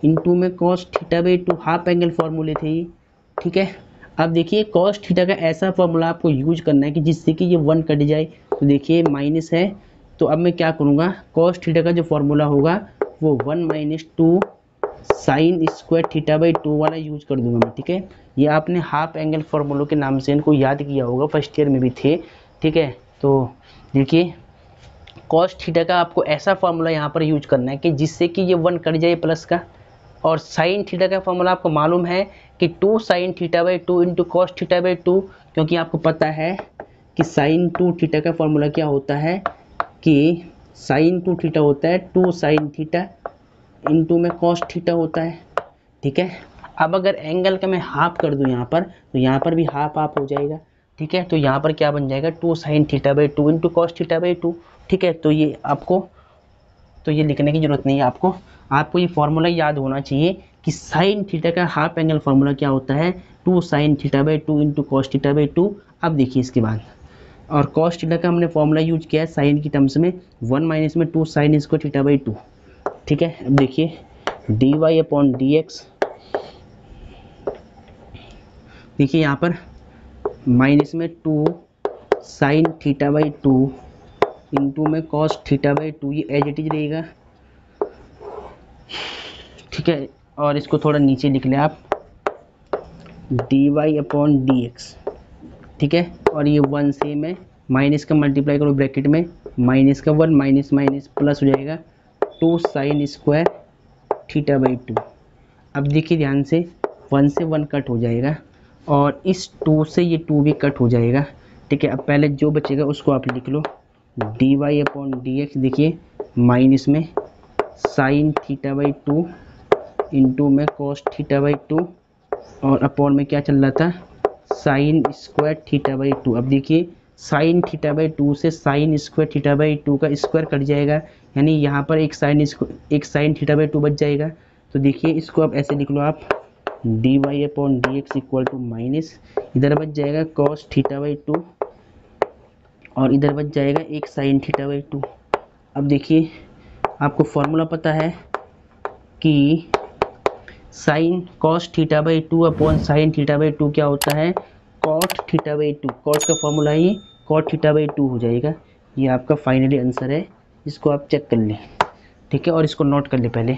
A: इंटू में cos theta by 2, half angle फॉर्मूले थे ये, ठीक है। अब देखिए कॉस थीटा का ऐसा फॉर्मूला आपको यूज करना है कि जिससे कि ये 1 कट जाए। तो देखिए माइनस है, तो अब मैं क्या करूँगा, कॉस थीटा का जो फॉर्मूला होगा वो 1 minus 2 sign square theta by 2 वाला यूज कर दूंगा मैं, ठीक है। ये आपने हाफ एंगल फॉर्मूलों के नाम से इनको याद किया होगा, फर्स्ट ईयर में भी थे, ठीक है। तो देखिए कॉस थीटा का आपको ऐसा फॉर्मूला यहाँ पर यूज करना है कि जिससे कि ये 1 कट जाए प्लस का, और साइन थीटा का फॉर्मूला आपको मालूम है कि 2 sine theta by 2 into cos theta by 2, क्योंकि आपको पता है कि साइन 2 थीटा का फॉर्मूला क्या होता है कि साइन 2 थीटा होता है 2 साइन थीटा इंटू में कॉस थीटा होता है, ठीक है। अब अगर एंगल का मैं हाफ कर दूं यहाँ पर, तो यहाँ पर भी हाफ हाफ हो जाएगा, ठीक है। तो यहाँ पर क्या बन जाएगा, 2 sine theta by 2 into cos theta by 2, ठीक है। तो ये आपको, तो ये लिखने की ज़रूरत नहीं है आपको, आपको ये फॉर्मूला याद होना चाहिए कि साइन थीटा का हाफ एंगल फार्मूला क्या होता है, 2 sine theta by 2 into cos theta by 2। अब देखिए इसके बाद, और कॉस थीटा का हमने फॉर्मूला यूज किया है साइन की टर्म्स में, 1 माइनस में 2 साइन स्क्वायर थीटा बाई 2, ठीक है। अब देखिए d y upon d x, देखिए यहाँ पर माइनस में 2 साइन थीटा बाई 2 इंटू में कॉस थीटा बाई 2, ये एज इट इज रहेगा, ठीक है। और इसको थोड़ा नीचे लिख लें आप, d y upon d x, ठीक है। और ये 1 सेम है, माइनस का मल्टीप्लाई करो ब्रैकेट में, माइनस का 1 माइनस माइनस प्लस हो जाएगा 2 साइन स्क्वायर थीटा बाई 2। अब देखिए ध्यान से, 1 से 1 कट हो जाएगा, और इस 2 से ये 2 भी कट हो जाएगा, ठीक है। अब पहले जो बचेगा उसको आप लिख लो, d y upon d x, देखिए माइनस में साइन थीटा बाई 2 इंटू में कॉस थीटा बाई 2, और अपॉन में क्या चल रहा था, साइन स्क्वायर थीटा बाई 2। अब देखिए साइन थीटा बाई 2 से साइन स्क्वायर थीटा बाई 2 का स्क्वायर कट जाएगा, यानी यहाँ पर एक साइन थीटा बाई 2 बच जाएगा। तो देखिए इसको अब ऐसे लिख लो आप, d y upon d x equal to minus, इधर बच जाएगा कॉस थीटा बाई 2 और इधर बच जाएगा एक साइन थीटा बाई 2। अब देखिए आपको फॉर्मूला पता है कि sine cos theta by 2 upon sine theta by 2 क्या होता है, कॉट थीटा बाई 2। कॉट का फॉर्मूला ही कॉट थीटा बाई 2 हो जाएगा। ये आपका फाइनली आंसर है, इसको आप चेक कर लें, ठीक है, और इसको नोट कर लें पहले।